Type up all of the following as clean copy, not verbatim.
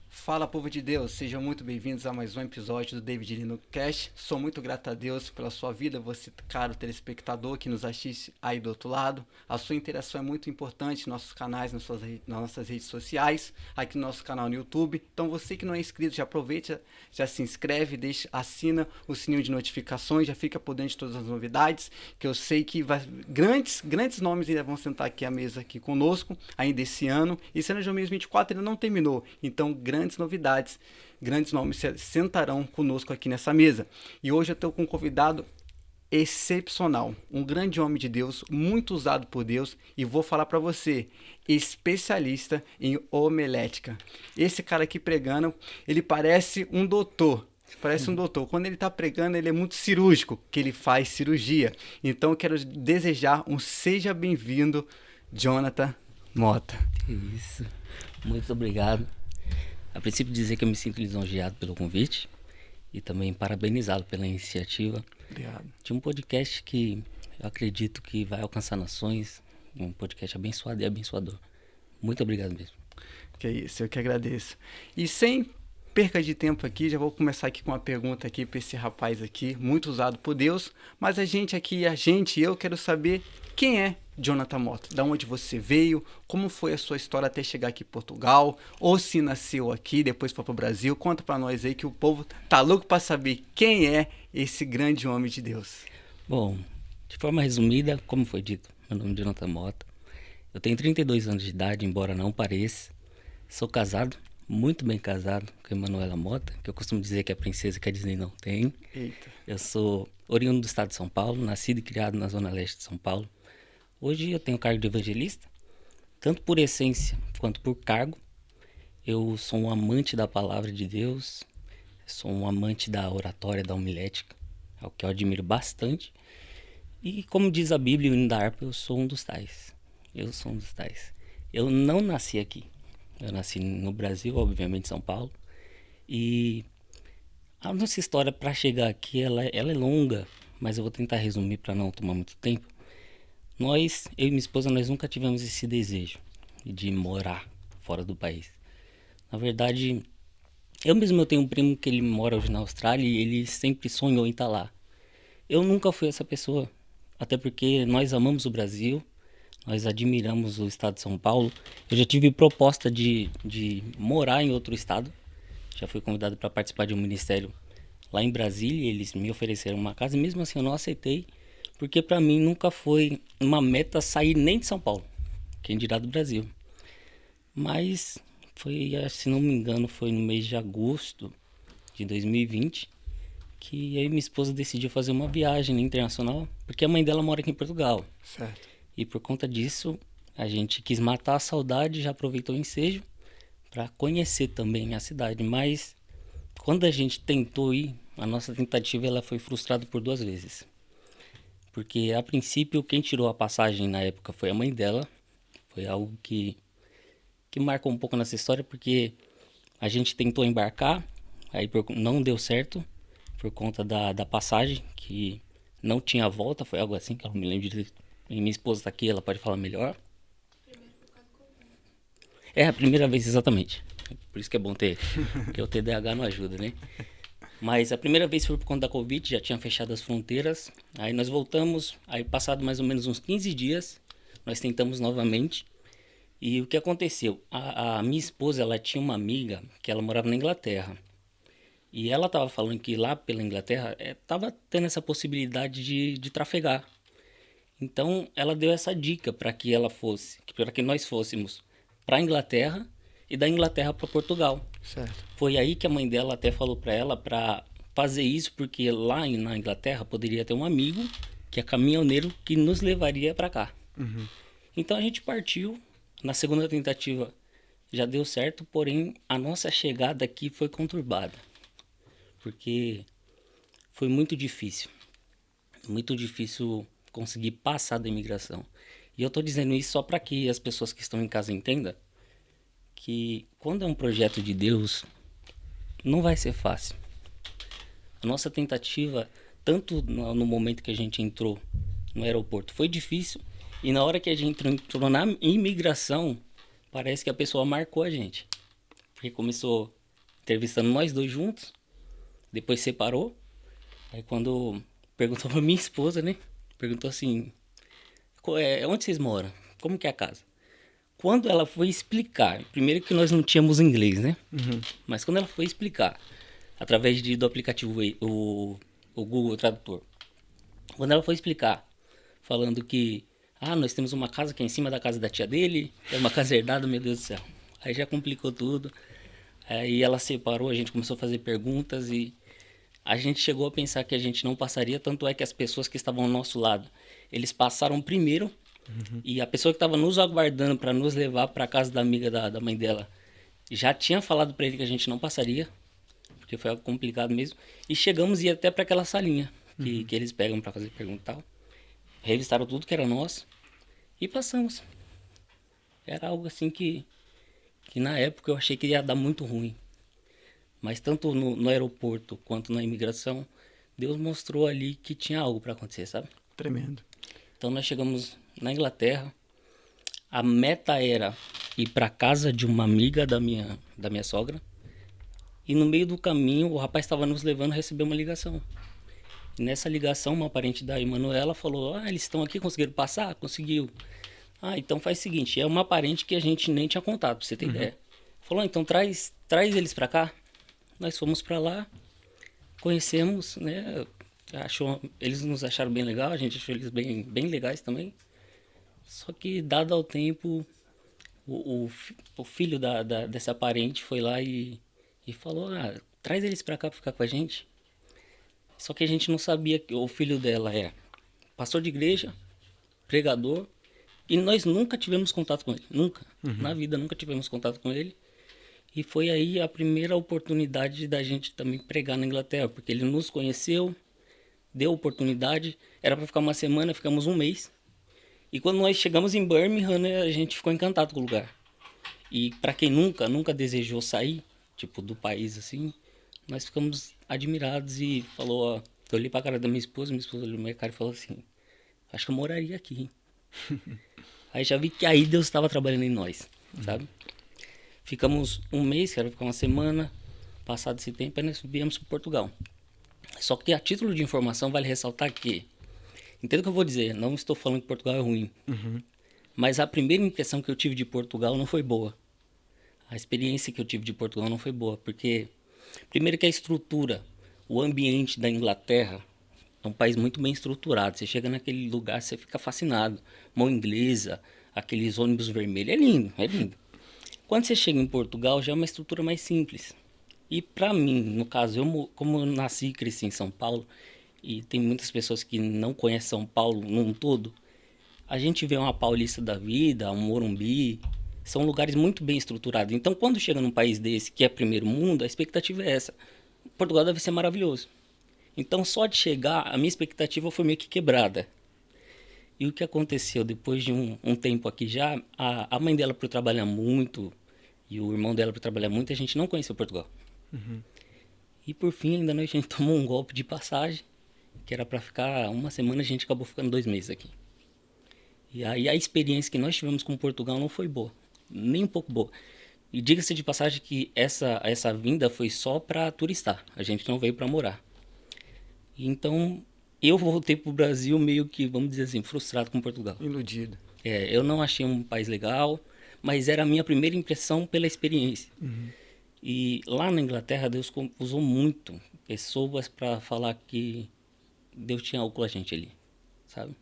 Fala, povo de Deus, sejam muito bem-vindos a mais um episódio do David Lino Cast. Sou muito grato a Deus pela sua vida, você, caro telespectador que nos assiste aí do outro lado. A sua interação é muito importante nos nossos canais, nas nossas redes sociais, aqui no nosso canal no YouTube. Então você que não é inscrito, já aproveita, já se inscreve, assina o sininho de notificações, já fica por dentro de todas as novidades, que eu sei que grandes nomes ainda vão sentar aqui à mesa aqui conosco, ainda esse ano. Esse ano de 2024 ainda não terminou, então grandes novidades, grandes nomes sentarão conosco aqui nessa mesa. E hoje eu estou com um convidado excepcional, um grande homem de Deus, muito usado por Deus, e vou falar para você, especialista em homilética. Esse cara aqui pregando, ele parece um doutor. Parece um doutor. Quando ele está pregando, ele é muito cirúrgico, que ele faz cirurgia. Então eu quero desejar um seja bem-vindo, Jonathan Mota. Isso. Muito obrigado. A princípio dizer que eu me sinto lisonjeado pelo convite e também parabenizá-lo pela iniciativa. Obrigado. De um podcast que eu acredito que vai alcançar nações, um podcast abençoado e abençoador. Muito obrigado mesmo. Que é isso, eu que agradeço. E sem perca de tempo aqui, já vou começar aqui com uma pergunta aqui para esse rapaz aqui, muito usado por Deus, mas eu quero saber quem é Jonathan Mota, da onde você veio, como foi a sua história até chegar aqui em Portugal, ou se nasceu aqui, depois foi para o Brasil. Conta para nós aí que o povo tá louco para saber quem é esse grande homem de Deus. Bom, de forma resumida, como foi dito, meu nome é Jonathan Mota. Eu tenho 32 anos de idade, embora não pareça. Sou casado, muito bem casado, com a Emanuela Mota, que eu costumo dizer que é a princesa que a Disney não tem. Eita. Eu sou oriundo do estado de São Paulo, nascido e criado na zona leste de São Paulo. Hoje eu tenho o cargo de evangelista, tanto por essência quanto por cargo. Eu sou um amante da palavra de Deus, sou um amante da oratória, da homilética, ao que eu admiro bastante. E como diz a Bíblia, o hino da harpa, eu sou um dos tais. Eu sou um dos tais. Eu não nasci aqui. Eu nasci no Brasil, obviamente em São Paulo. E a nossa história para chegar aqui, ela é longa, mas eu vou tentar resumir para não tomar muito tempo. Eu e minha esposa, nós nunca tivemos esse desejo de morar fora do país. Na verdade, eu tenho um primo que ele mora hoje na Austrália e ele sempre sonhou em estar lá. Eu nunca fui essa pessoa, até porque nós amamos o Brasil, nós admiramos o estado de São Paulo. Eu já tive proposta de morar em outro estado, já fui convidado para participar de um ministério lá em Brasília, eles me ofereceram uma casa e mesmo assim eu não aceitei. Porque para mim nunca foi uma meta sair nem de São Paulo, quem dirá do Brasil. Mas foi, se não me engano, foi no mês de agosto de 2020 que eu e minha esposa decidimos fazer uma viagem internacional, porque a mãe dela mora aqui em Portugal. Certo. E por conta disso, a gente quis matar a saudade, já aproveitou o ensejo para conhecer também a cidade. Mas quando a gente tentou ir, a nossa tentativa ela foi frustrada por 2 vezes. Porque, a princípio, quem tirou a passagem na época foi a mãe dela. Foi algo que marcou um pouco nessa história, porque a gente tentou embarcar, aí não deu certo, por conta da passagem, que não tinha volta, foi algo assim, que eu não me lembro direito. E minha esposa está aqui, ela pode falar melhor. É a primeira vez, exatamente. Por isso que é bom ter, porque o TDAH não ajuda, né? Mas a primeira vez foi por conta da Covid, já tinha fechado as fronteiras. Aí nós voltamos, aí passado mais ou menos uns 15 dias, nós tentamos novamente. E o que aconteceu? A minha esposa, ela tinha uma amiga que ela morava na Inglaterra. E ela estava falando que lá pela Inglaterra estava tendo essa possibilidade de trafegar. Então ela deu essa dica para que nós fôssemos para a Inglaterra e da Inglaterra para Portugal. Certo. Foi aí que a mãe dela até falou para ela para fazer isso, porque lá na Inglaterra poderia ter um amigo que é caminhoneiro que nos levaria para cá. Uhum. Então a gente partiu. Na segunda tentativa já deu certo, porém a nossa chegada aqui foi conturbada, porque foi muito difícil conseguir passar da imigração. E eu estou dizendo isso só para que as pessoas que estão em casa entendam que quando é um projeto de Deus, não vai ser fácil. A nossa tentativa, tanto no momento que a gente entrou no aeroporto, foi difícil. E na hora que a gente entrou na imigração, parece que a pessoa marcou a gente. Porque começou entrevistando nós dois juntos, depois separou. Aí quando perguntou pra minha esposa, né? Perguntou assim, onde vocês moram? Como que é a casa? Quando ela foi explicar, primeiro que nós não tínhamos inglês, né? Mas quando ela foi explicar, através do aplicativo, o Google Tradutor, quando ela foi explicar, falando que, nós temos uma casa que é em cima da casa da tia dele, é uma casa herdada, meu Deus do céu. Aí já complicou tudo. Aí ela separou, a gente começou a fazer perguntas e a gente chegou a pensar que a gente não passaria, tanto é que as pessoas que estavam ao nosso lado, eles passaram primeiro, e a pessoa que estava nos aguardando para nos levar para a casa da amiga da mãe dela, já tinha falado para ele que a gente não passaria, porque foi algo complicado mesmo, e chegamos e ia até para aquela salinha que eles pegam para fazer pergunta e tal. Revistaram tudo que era nosso e passamos. Era algo assim que na época eu achei que ia dar muito ruim. Mas tanto no aeroporto quanto na imigração, Deus mostrou ali que tinha algo para acontecer, sabe? Tremendo. Então nós chegamos na Inglaterra. A meta era ir para casa de uma amiga da minha sogra. E no meio do caminho, o rapaz estava nos levando a receber uma ligação. E nessa ligação, uma parente da Emanuela falou, eles estão aqui, conseguiram passar? Conseguiu. Então faz o seguinte, é uma parente que a gente nem tinha contato, pra você ter ideia. Falou, então traz eles para cá. Nós fomos para lá, conhecemos, né? Eles nos acharam bem legal, a gente achou eles bem legais também. Só que, dado ao tempo, o filho dessa parente foi lá e falou, traz eles para cá para ficar com a gente. Só que a gente não sabia que o filho dela é pastor de igreja, pregador, e nós nunca tivemos contato com ele, nunca. Na vida nunca tivemos contato com ele. E foi aí a primeira oportunidade da gente também pregar na Inglaterra, porque ele nos conheceu, deu oportunidade, era para ficar uma semana, ficamos um mês. E quando nós chegamos em Birmingham, né, a gente ficou encantado com o lugar. E para quem nunca desejou sair, tipo, do país assim, nós ficamos admirados e falou, eu olhei pra cara da minha esposa olhou na minha cara e falou assim, acho que eu moraria aqui. Aí já vi que aí Deus estava trabalhando em nós, sabe? Ficamos um mês, quero ficar uma semana. Passado esse tempo, aí nós viemos para Portugal. Só que a título de informação vale ressaltar que, entenda o que eu vou dizer, não estou falando que Portugal é ruim. Mas a primeira impressão que eu tive de Portugal não foi boa. A experiência que eu tive de Portugal não foi boa, porque primeiro que a estrutura, o ambiente da Inglaterra é um país muito bem estruturado. Você chega naquele lugar, você fica fascinado. Mão inglesa, aqueles ônibus vermelhos, é lindo, é lindo. Quando você chega em Portugal, já é uma estrutura mais simples. E para mim, no caso, como eu nasci e cresci em São Paulo, e tem muitas pessoas que não conhecem São Paulo num todo, a gente vê uma Paulista da vida, um Morumbi, são lugares muito bem estruturados. Então, quando chega num país desse, que é primeiro mundo, a expectativa é essa. Portugal deve ser maravilhoso. Então, só de chegar, a minha expectativa foi meio que quebrada. E o que aconteceu depois de um tempo aqui já, a mãe dela por trabalhar muito e o irmão dela por trabalhar muito, a gente não conheceu Portugal. E por fim, ainda a gente tomou um golpe de passagem, que era para ficar uma semana, a gente acabou ficando 2 meses aqui. E aí a experiência que nós tivemos com Portugal não foi boa, nem um pouco boa. E diga-se de passagem que essa vinda foi só para turistar, a gente não veio para morar. Então eu voltei pro Brasil meio que, vamos dizer assim, frustrado com Portugal. Iludido. Eu não achei um país legal, mas era a minha primeira impressão pela experiência. E lá na Inglaterra, Deus usou muito pessoas para falar que Deus tinha algo com a gente ali, sabe?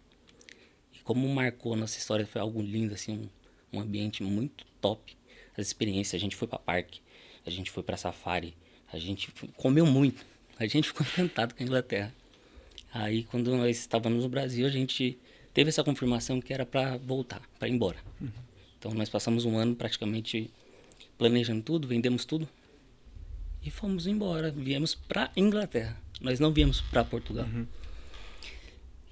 E como marcou nossa história, foi algo lindo, assim, um ambiente muito top. As experiências, a gente foi para parque, a gente foi para safari, a gente comeu muito, a gente ficou encantado com a Inglaterra. Aí, quando nós estávamos no Brasil, a gente teve essa confirmação que era para voltar, para ir embora. Então, nós passamos um ano praticamente planejando tudo, vendemos tudo e fomos embora. Viemos para Inglaterra. Nós não viemos para Portugal.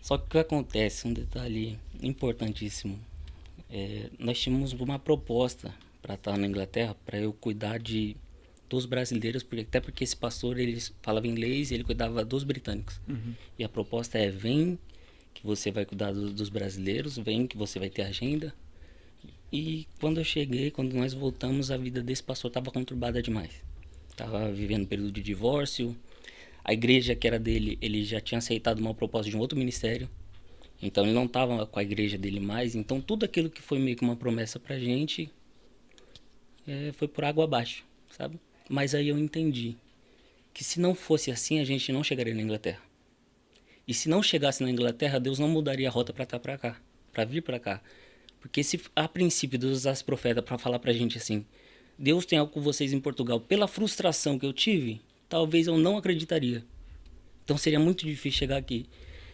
Só que o que acontece, um detalhe importantíssimo, nós tínhamos uma proposta para estar na Inglaterra, para eu cuidar dos brasileiros, até porque esse pastor ele falava inglês e ele cuidava dos britânicos. E a proposta é: vem que você vai cuidar dos brasileiros, vem que você vai ter agenda. E quando eu cheguei, quando nós voltamos, a vida desse pastor estava conturbada demais. Estava vivendo um período de divórcio. A igreja que era dele, ele já tinha aceitado uma proposta de um outro ministério. Então ele não estava com a igreja dele mais. Então tudo aquilo que foi meio que uma promessa pra gente foi por água abaixo, sabe? Mas aí eu entendi que se não fosse assim, a gente não chegaria na Inglaterra. E se não chegasse na Inglaterra, Deus não mudaria a rota para estar para cá, para vir para cá. Porque se a princípio Deus usasse profeta para falar pra gente assim, Deus tem algo com vocês em Portugal, pela frustração que eu tive, talvez eu não acreditaria. Então seria muito difícil chegar aqui.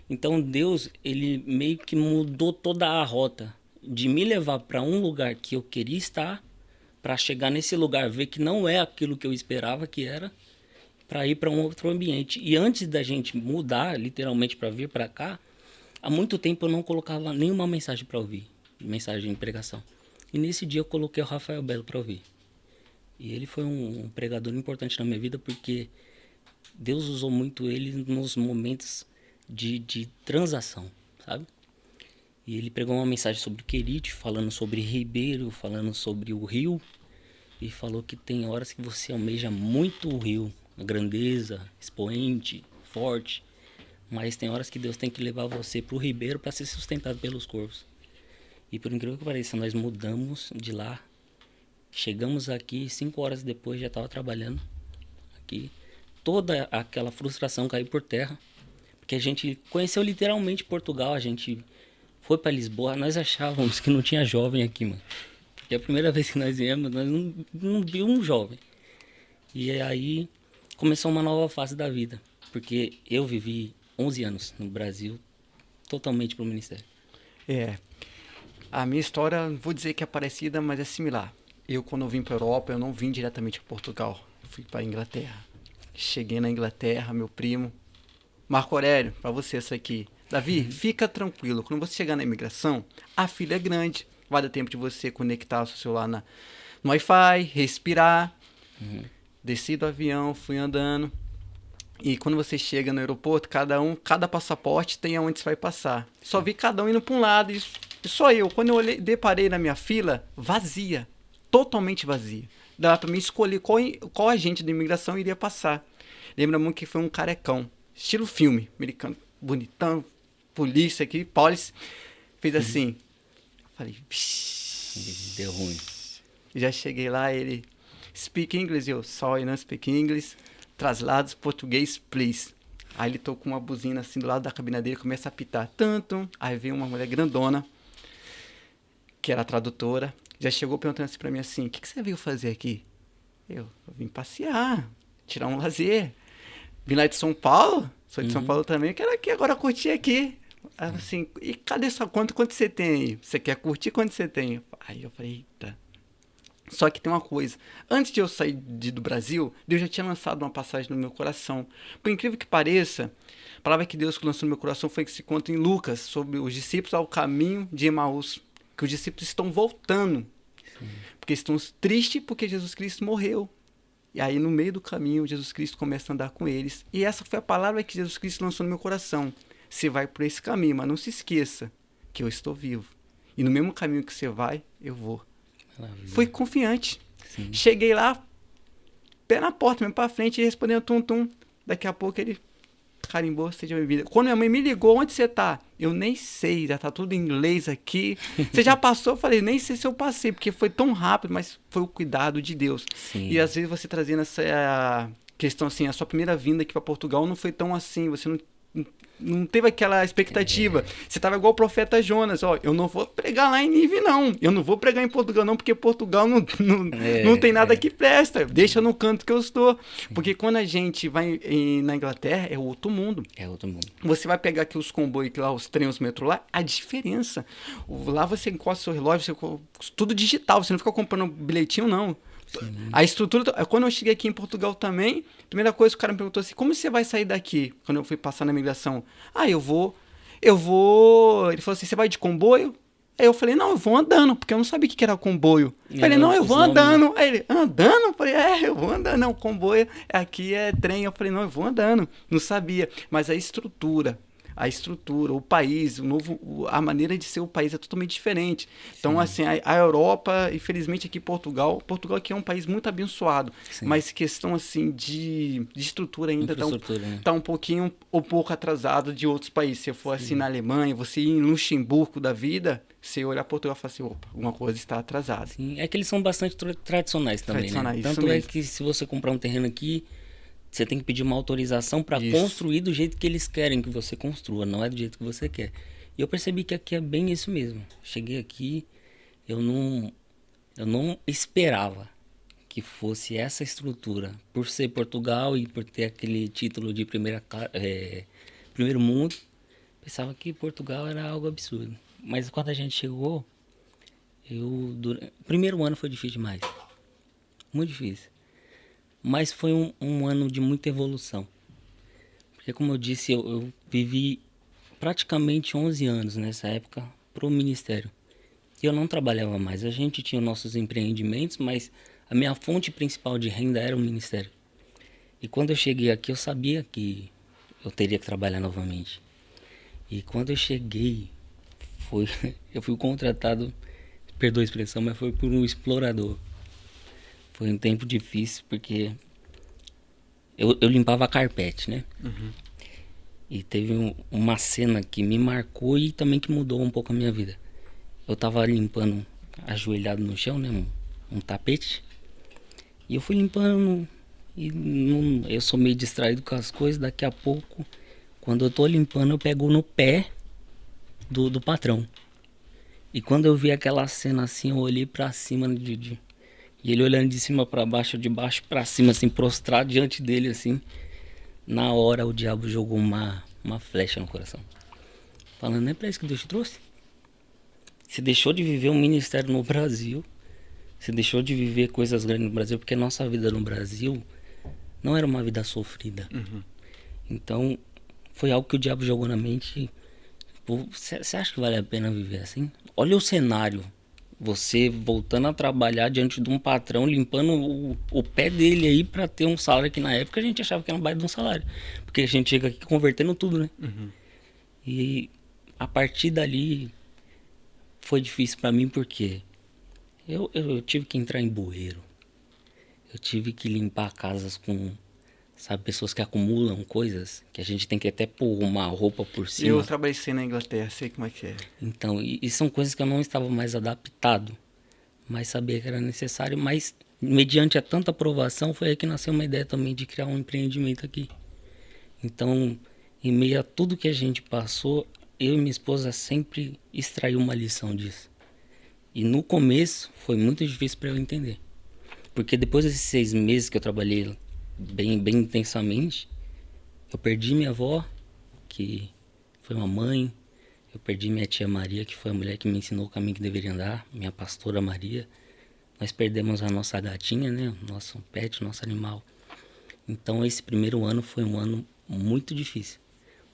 Então Deus, ele meio que mudou toda a rota de me levar para um lugar que eu queria estar, para chegar nesse lugar, ver que não é aquilo que eu esperava que era, para ir para um outro ambiente. E antes da gente mudar, literalmente, para vir para cá, há muito tempo eu não colocava nenhuma mensagem para ouvir, mensagem de pregação. E nesse dia eu coloquei o Rafael Belo para ouvir. E ele foi um pregador importante na minha vida, porque Deus usou muito ele nos momentos de transação, sabe? E ele pregou uma mensagem sobre Querite, falando sobre Ribeiro, falando sobre o rio. E falou que tem horas que você almeja muito o rio, a grandeza, expoente, forte. Mas tem horas que Deus tem que levar você para o Ribeiro para ser sustentado pelos corvos. E por incrível que pareça, nós mudamos de lá. Chegamos aqui, 5 horas depois já estava trabalhando aqui. Toda aquela frustração caiu por terra. Porque a gente conheceu literalmente Portugal, a gente foi para Lisboa, nós achávamos que não tinha jovem aqui, mano. Porque a primeira vez que nós viemos, nós não vimos um jovem. E aí começou uma nova fase da vida. Porque eu vivi 11 anos no Brasil, totalmente pro ministério. A minha história, não vou dizer que é parecida, mas é similar. Eu, quando eu vim para a Europa, eu não vim diretamente para Portugal. Eu fui para a Inglaterra. Cheguei na Inglaterra, meu primo, Marco Aurélio, para você isso aqui. Davi, fica tranquilo. Quando você chegar na imigração, a fila é grande. Vai dar tempo de você conectar o seu celular no Wi-Fi, respirar. Desci do avião, fui andando. E quando você chega no aeroporto, cada passaporte tem aonde você vai passar. Só vi cada um indo para um lado e só eu. Quando eu deparei na minha fila, vazia. Totalmente vazia. Dava para mim escolher qual agente da imigração iria passar. Lembra muito que foi um carecão. Estilo filme americano. Bonitão. Polícia aqui. Police. Fez assim. Falei, deu ruim. Já cheguei lá, ele... Speak English. Eu, sorry, não speak English. Traslados português, please. Aí ele tocou uma buzina assim do lado da cabina dele, começa a apitar. Tanto. Aí veio uma mulher grandona, que era a tradutora. Já chegou perguntando assim pra mim assim, o que você veio fazer aqui? Eu vim passear, tirar um lazer. Vim lá de São Paulo, sou de São Paulo também, quero aqui agora curtir aqui. Aí assim, e cadê sua conta? Quanto você tem aí? Você quer curtir? Quanto você tem? Aí eu falei, eita. Só que tem uma coisa, antes de eu sair do Brasil, Deus já tinha lançado uma passagem no meu coração. Por incrível que pareça, a palavra que Deus lançou no meu coração foi que se conta em Lucas, sobre os discípulos ao caminho de Emaús. Que os discípulos estão voltando. Sim. Porque estão tristes porque Jesus Cristo morreu. E aí no meio do caminho, Jesus Cristo começa a andar com eles. E essa foi a palavra que Jesus Cristo lançou no meu coração. Você vai por esse caminho, mas não se esqueça que eu estou vivo. E no mesmo caminho que você vai, eu vou. Maravilha. Fui confiante. Sim. Cheguei lá, pé na porta, mesmo pra frente, e respondendo tum-tum. Daqui a pouco ele carimbou, seja bem-vindo. Quando minha mãe me ligou, onde você tá? Eu nem sei, já tá tudo em inglês aqui. Você já passou? Eu falei, nem sei se eu passei, porque foi tão rápido, mas foi o cuidado de Deus. Sim. E às vezes você trazendo essa questão assim, a sua primeira vinda aqui para Portugal não foi tão assim, você não teve aquela expectativa. Você tava igual o profeta Jonas, ó, eu não vou pregar lá em Nínive não, eu não vou pregar em Portugal não, porque Portugal não tem nada que presta, deixa no canto que eu estou. Porque quando a gente vai na Inglaterra, é outro mundo. É outro mundo. Você vai pegar aqui os comboios, lá, os trens, os metrô lá, a diferença. Lá você encosta seu relógio, tudo digital, você não fica comprando bilhetinho não. Sim. A estrutura, quando eu cheguei aqui em Portugal também, a primeira coisa que o cara me perguntou assim, como você vai sair daqui? Quando eu fui passar na imigração. Eu vou, ele falou assim, você vai de comboio? Aí eu falei, não, eu vou andando, porque eu não sabia o que era comboio. Eu falei, não, eu vou andando. Aí ele, andando? Eu falei, eu vou andando. Não, comboio, aqui é trem. Eu falei, não, eu vou andando. Não sabia. Mas a estrutura, a estrutura, o país, a maneira de ser o país é totalmente diferente. Então, Sim. assim, a Europa, infelizmente aqui Portugal aqui é um país muito abençoado, Sim. mas questão assim de estrutura ainda Infraestrutura, né? tá um pouco atrasado de outros países. Se eu for assim Sim. na Alemanha, você ir em Luxemburgo da vida, você olhar Portugal e falar assim, opa, alguma coisa está atrasada. Sim, é que eles são bastante tradicionais também, né? Tradicionais, isso Tanto é mesmo. que se você comprar um terreno aqui, você tem que pedir uma autorização para Isso. construir do jeito que eles querem que você construa, não é do jeito que você quer. E eu percebi que aqui é bem isso mesmo. Cheguei aqui, eu não esperava que fosse essa estrutura. Por ser Portugal e por ter aquele título de primeiro mundo, pensava que Portugal era algo absurdo. Mas quando a gente chegou, o primeiro ano foi difícil demais. Muito difícil. Mas foi um ano de muita evolução. Porque, como eu disse, eu vivi praticamente 11 anos nessa época pro ministério. E eu não trabalhava mais. A gente tinha nossos empreendimentos, mas a minha fonte principal de renda era o ministério. E quando eu cheguei aqui, eu sabia que eu teria que trabalhar novamente. E quando eu cheguei, eu fui contratado, perdoa a expressão, mas foi por um explorador. Foi um tempo difícil, porque eu limpava carpete, né? Uhum. E teve uma cena que me marcou e também que mudou um pouco a minha vida. Eu tava limpando, ajoelhado no chão, né? Um tapete. E eu fui limpando e eu sou meio distraído com as coisas. Daqui a pouco, quando eu tô limpando, eu pego no pé do patrão. E quando eu vi aquela cena assim, eu olhei pra cima e ele olhando de cima pra baixo, de baixo pra cima, assim, prostrado diante dele, assim. Na hora o diabo jogou uma flecha no coração. Falando, não é pra isso que Deus te trouxe? Você deixou de viver um ministério no Brasil. Você deixou de viver coisas grandes no Brasil, porque a nossa vida no Brasil não era uma vida sofrida. Uhum. Então, foi algo que o diabo jogou na mente. Você acha que vale a pena viver assim? Olha o cenário. Você voltando a trabalhar diante de um patrão, limpando o pé dele aí pra ter um salário que na época a gente achava que era um baita de um salário. Porque a gente chega aqui convertendo tudo, né? Uhum. E a partir dali foi difícil pra mim porque eu tive que entrar em bueiro. Eu tive que limpar casas com, sabe, pessoas que acumulam coisas, que a gente tem que até pôr uma roupa por cima. Eu trabalhei na Inglaterra, sei como é que é. Então, e são coisas que eu não estava mais adaptado, mas sabia que era necessário, mas mediante a tanta aprovação, foi aí que nasceu uma ideia também de criar um empreendimento aqui. Então, em meio a tudo que a gente passou, eu e minha esposa sempre extraiu uma lição disso. E no começo foi muito difícil para eu entender. Porque depois desses 6 meses que eu trabalhei bem intensamente, eu perdi minha avó, que foi uma mãe. Eu perdi minha tia Maria, que foi a mulher que me ensinou o caminho que deveria andar. Minha pastora Maria. Nós perdemos a nossa gatinha, né? Nosso pet, nosso animal. Então esse primeiro ano foi um ano muito difícil.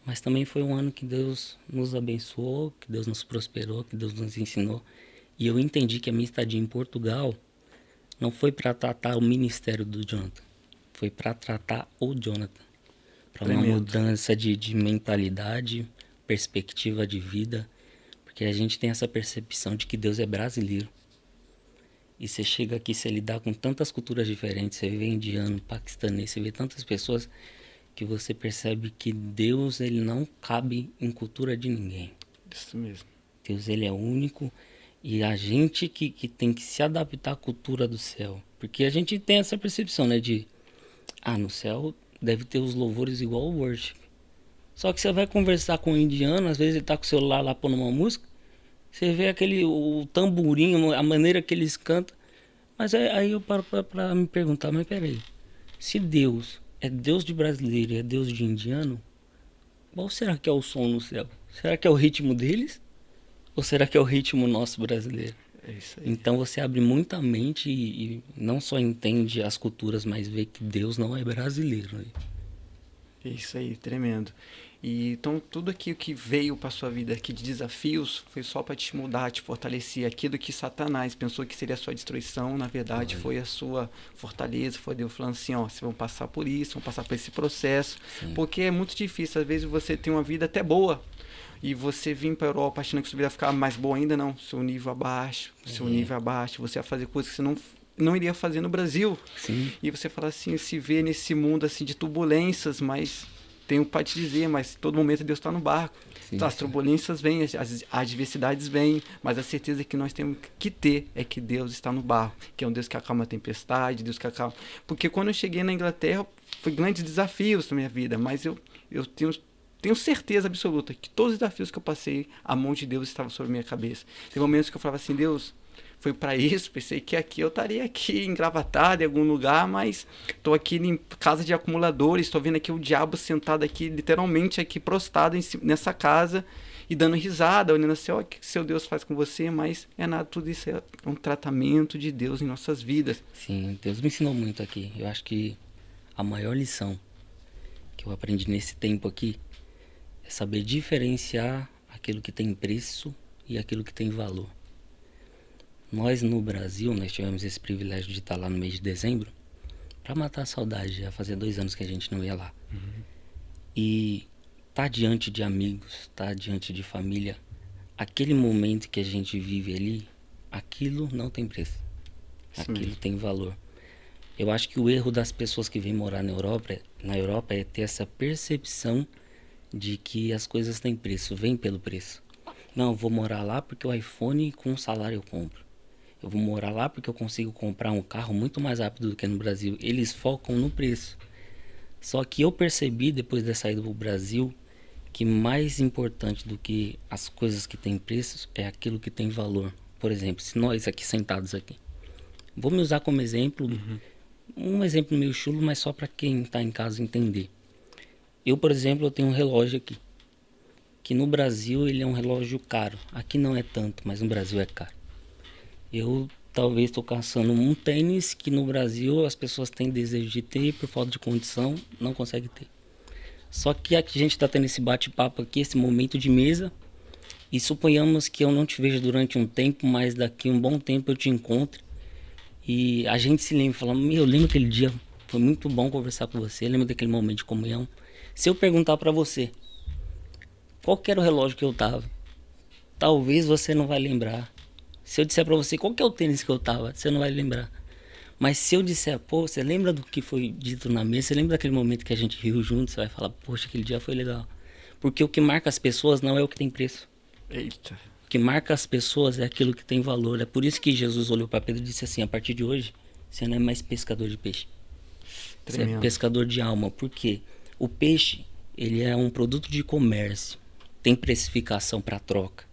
Mas também foi um ano que Deus nos abençoou, que Deus nos prosperou, que Deus nos ensinou. E eu entendi que a minha estadia em Portugal não foi para tratar o ministério do Jonathan. Foi para tratar o Jonathan. Para uma mudança de mentalidade, perspectiva de vida. Porque a gente tem essa percepção de que Deus é brasileiro. E você chega aqui, você lidar com tantas culturas diferentes, você vê indiano, paquistanês, você vê tantas pessoas que você percebe que Deus, ele não cabe em cultura de ninguém. Isso mesmo. Deus, ele é único e a gente que tem que se adaptar à cultura do céu. Porque a gente tem essa percepção, né, no céu deve ter os louvores igual o worship. Só que você vai conversar com um indiano, às vezes ele tá com o celular lá pondo uma música, você vê o tamborim, a maneira que eles cantam. Mas aí eu paro pra me perguntar, mas peraí, se Deus é Deus de brasileiro e é Deus de indiano, qual será que é o som no céu? Será que é o ritmo deles? Ou será que é o ritmo nosso brasileiro? É isso aí. Então você abre muita mente e não só entende as culturas, mas vê que Deus não é brasileiro. Né? É isso aí, tremendo. E então tudo aquilo que veio para sua vida aqui de desafios foi só para te mudar, te fortalecer. Aquilo que Satanás pensou que seria a sua destruição, na verdade foi a sua fortaleza. Foi Deus falando assim, ó, vocês vão passar por isso, vão passar por esse processo. Sim. Porque é muito difícil, às vezes você tem uma vida até boa, e você vir para a Europa achando que sua vida vai ficar mais boa ainda, não. Seu nível abaixo, você vai fazer coisas que você não iria fazer no Brasil. Sim. E você fala assim, se vê nesse mundo assim de turbulências, mas tenho para te dizer, mas todo momento Deus está no barco. Sim, As turbulências vêm, as adversidades vêm, mas a certeza que nós temos que ter é que Deus está no barco, que é um Deus que acalma a tempestade, Deus que acalma... Porque quando eu cheguei na Inglaterra, foi grandes desafios na minha vida, mas eu tenho certeza absoluta que todos os desafios que eu passei, a mão de Deus estava sobre a minha cabeça. Tem momentos que eu falava assim, Deus, foi para isso, pensei que aqui eu estaria aqui engravatado em algum lugar, mas estou aqui em casa de acumuladores, estou vendo aqui o diabo sentado aqui, literalmente aqui prostrado nessa casa e dando risada, olhando assim, ó, o que seu Deus faz com você, mas é nada, tudo isso é um tratamento de Deus em nossas vidas. Sim, Deus me ensinou muito aqui. Eu acho que a maior lição que eu aprendi nesse tempo aqui é saber diferenciar aquilo que tem preço e aquilo que tem valor. Nós no Brasil, nós tivemos esse privilégio de estar lá no mês de dezembro para matar a saudade. Já fazia 2 anos que a gente não ia lá. E tá diante de amigos, tá diante de família, aquele momento que a gente vive ali, aquilo não tem preço. Aquilo tem valor. Eu acho que o erro das pessoas que vêm morar na Europa é ter essa percepção de que as coisas têm preço, vem pelo preço. Não, eu vou morar lá porque o iPhone com o salário eu compro. Eu vou morar lá porque eu consigo comprar um carro muito mais rápido do que no Brasil. Eles focam no preço. Só que eu percebi, depois de sair do Brasil, que mais importante do que as coisas que têm preços é aquilo que tem valor. Por exemplo, se nós aqui sentados aqui, vou me usar como exemplo, um exemplo meio chulo, mas só para quem está em casa entender. Eu, por exemplo, eu tenho um relógio aqui, que no Brasil ele é um relógio caro. Aqui não é tanto, mas no Brasil é caro. Eu talvez estou caçando um tênis que no Brasil as pessoas têm desejo de ter, por falta de condição, não conseguem ter. Só que aqui a gente está tendo esse bate-papo aqui, esse momento de mesa, e suponhamos que eu não te veja durante um tempo, mas daqui a um bom tempo eu te encontre, e a gente se lembra, fala, eu lembro aquele dia, foi muito bom conversar com você, lembro daquele momento de comunhão. Se eu perguntar para você, qual que era o relógio que eu tava? Talvez você não vai lembrar. Se eu disser para você qual que é o tênis que eu tava, você não vai lembrar. Mas se eu disser, pô, você lembra do que foi dito na mesa? Você lembra daquele momento que a gente riu junto? Você vai falar, poxa, aquele dia foi legal. Porque o que marca as pessoas não é o que tem preço. Eita. O que marca as pessoas é aquilo que tem valor. É por isso que Jesus olhou para Pedro e disse assim, a partir de hoje, você não é mais pescador de peixe. Tremendo. Você é pescador de alma. Por quê? O peixe, ele é um produto de comércio. Tem precificação para troca.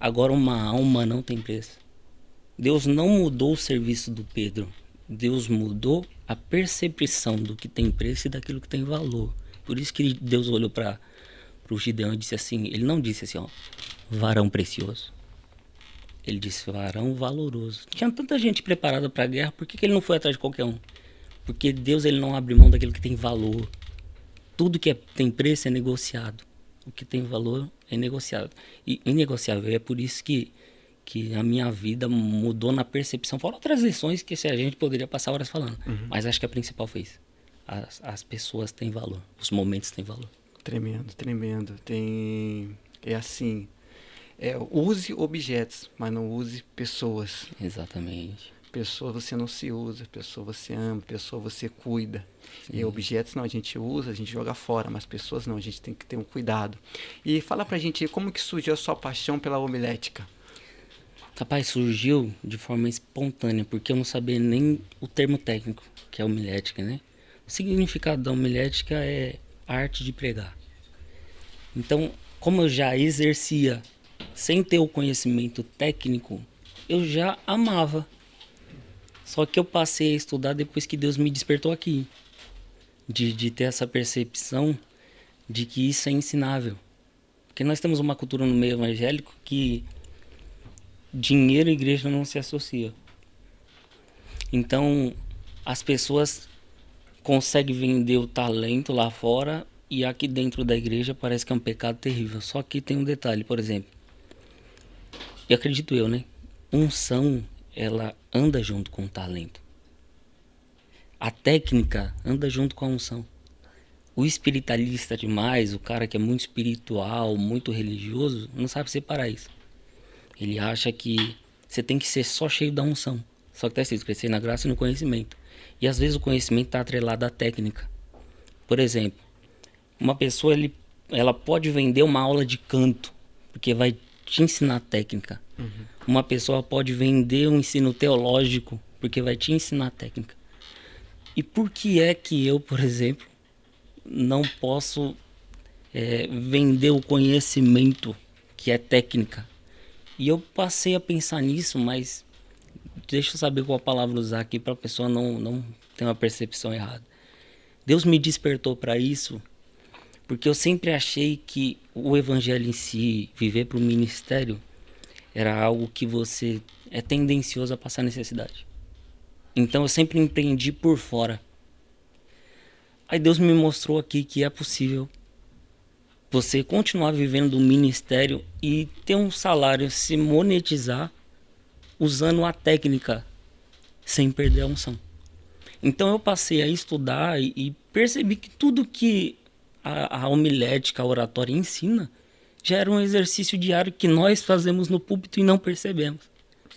Agora uma alma não tem preço. Deus não mudou o serviço do Pedro. Deus mudou a percepção do que tem preço e daquilo que tem valor. Por isso que Deus olhou para o Gideão e disse assim, ele não disse assim, ó, varão precioso. Ele disse varão valoroso. Tinha tanta gente preparada para a guerra, por que ele não foi atrás de qualquer um? Porque Deus ele não abre mão daquilo que tem valor. Tudo que tem preço é negociado. O que tem valor é negociado. E inegociável. É por isso que a minha vida mudou na percepção. Fora outras lições que a gente poderia passar horas falando. Mas acho que a principal foi isso. As pessoas têm valor. Os momentos têm valor. Tremendo, tremendo. É assim. Use objetos, mas não use pessoas. Exatamente. Pessoa você não se usa, pessoa você ama, pessoa você cuida. Sim. E objetos não, a gente usa, a gente joga fora, mas pessoas não, a gente tem que ter um cuidado. E fala pra gente como que surgiu a sua paixão pela homilética? Rapaz, surgiu de forma espontânea, porque eu não sabia nem o termo técnico, que é homilética, né? O significado da homilética é a arte de pregar. Então, como eu já exercia sem ter o conhecimento técnico, eu já amava. Só que eu passei a estudar depois que Deus me despertou aqui. De ter essa percepção de que isso é ensinável. Porque nós temos uma cultura no meio evangélico que dinheiro e igreja não se associa. Então, as pessoas conseguem vender o talento lá fora E aqui dentro da igreja parece que é um pecado terrível. Só que tem um detalhe, por exemplo. E acredito eu, né? Unção, ela anda junto com o talento. A técnica anda junto com a unção. O espiritualista demais, o cara que é muito espiritual, muito religioso, não sabe separar isso. Ele acha que você tem que ser só cheio da unção. Só que está escrito, crescer na graça e no conhecimento. E às vezes o conhecimento está atrelado à técnica. Por exemplo, uma pessoa ela pode vender uma aula de canto, porque vai te ensinar técnica. Uma pessoa pode vender um ensino teológico, porque vai te ensinar técnica. E por que é que eu, por exemplo, não posso vender o conhecimento que é técnica? E eu passei a pensar nisso, mas deixa eu saber qual palavra usar aqui para a pessoa não ter uma percepção errada. Deus me despertou para isso porque eu sempre achei que o evangelho em si, viver para o ministério, era algo que você é tendencioso a passar necessidade. Então eu sempre empreendi por fora. Aí Deus me mostrou aqui que é possível você continuar vivendo do ministério e ter um salário, se monetizar usando a técnica sem perder a unção. Então eu passei a estudar e percebi que tudo que a homilética, a oratória ensina já era um exercício diário que nós fazemos no púlpito e não percebemos.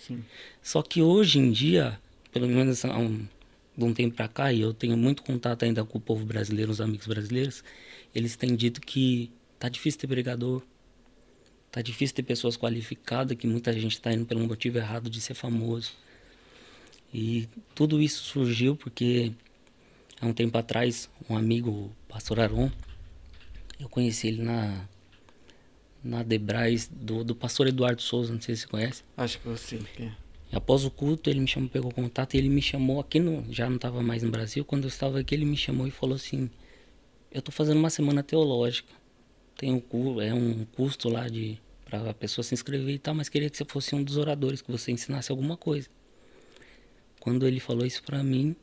Sim. Só que hoje em dia, pelo menos de um tempo para cá, e eu tenho muito contato ainda com o povo brasileiro, os amigos brasileiros, eles têm dito que tá difícil ter pregador, tá difícil ter pessoas qualificadas, que muita gente está indo pelo motivo errado de ser famoso. E tudo isso surgiu porque há um tempo atrás, um amigo, o pastor Aron, eu conheci ele na Debrais do pastor Eduardo Souza, não sei se você conhece. Acho que eu sei. E após o culto, ele me chamou, pegou contato e ele me chamou aqui, já não estava mais no Brasil, quando eu estava aqui ele me chamou e falou assim, eu estou fazendo uma semana teológica, tem um custo lá para a pessoa se inscrever e tal, mas queria que você fosse um dos oradores, que você ensinasse alguma coisa. Quando ele falou isso para mim,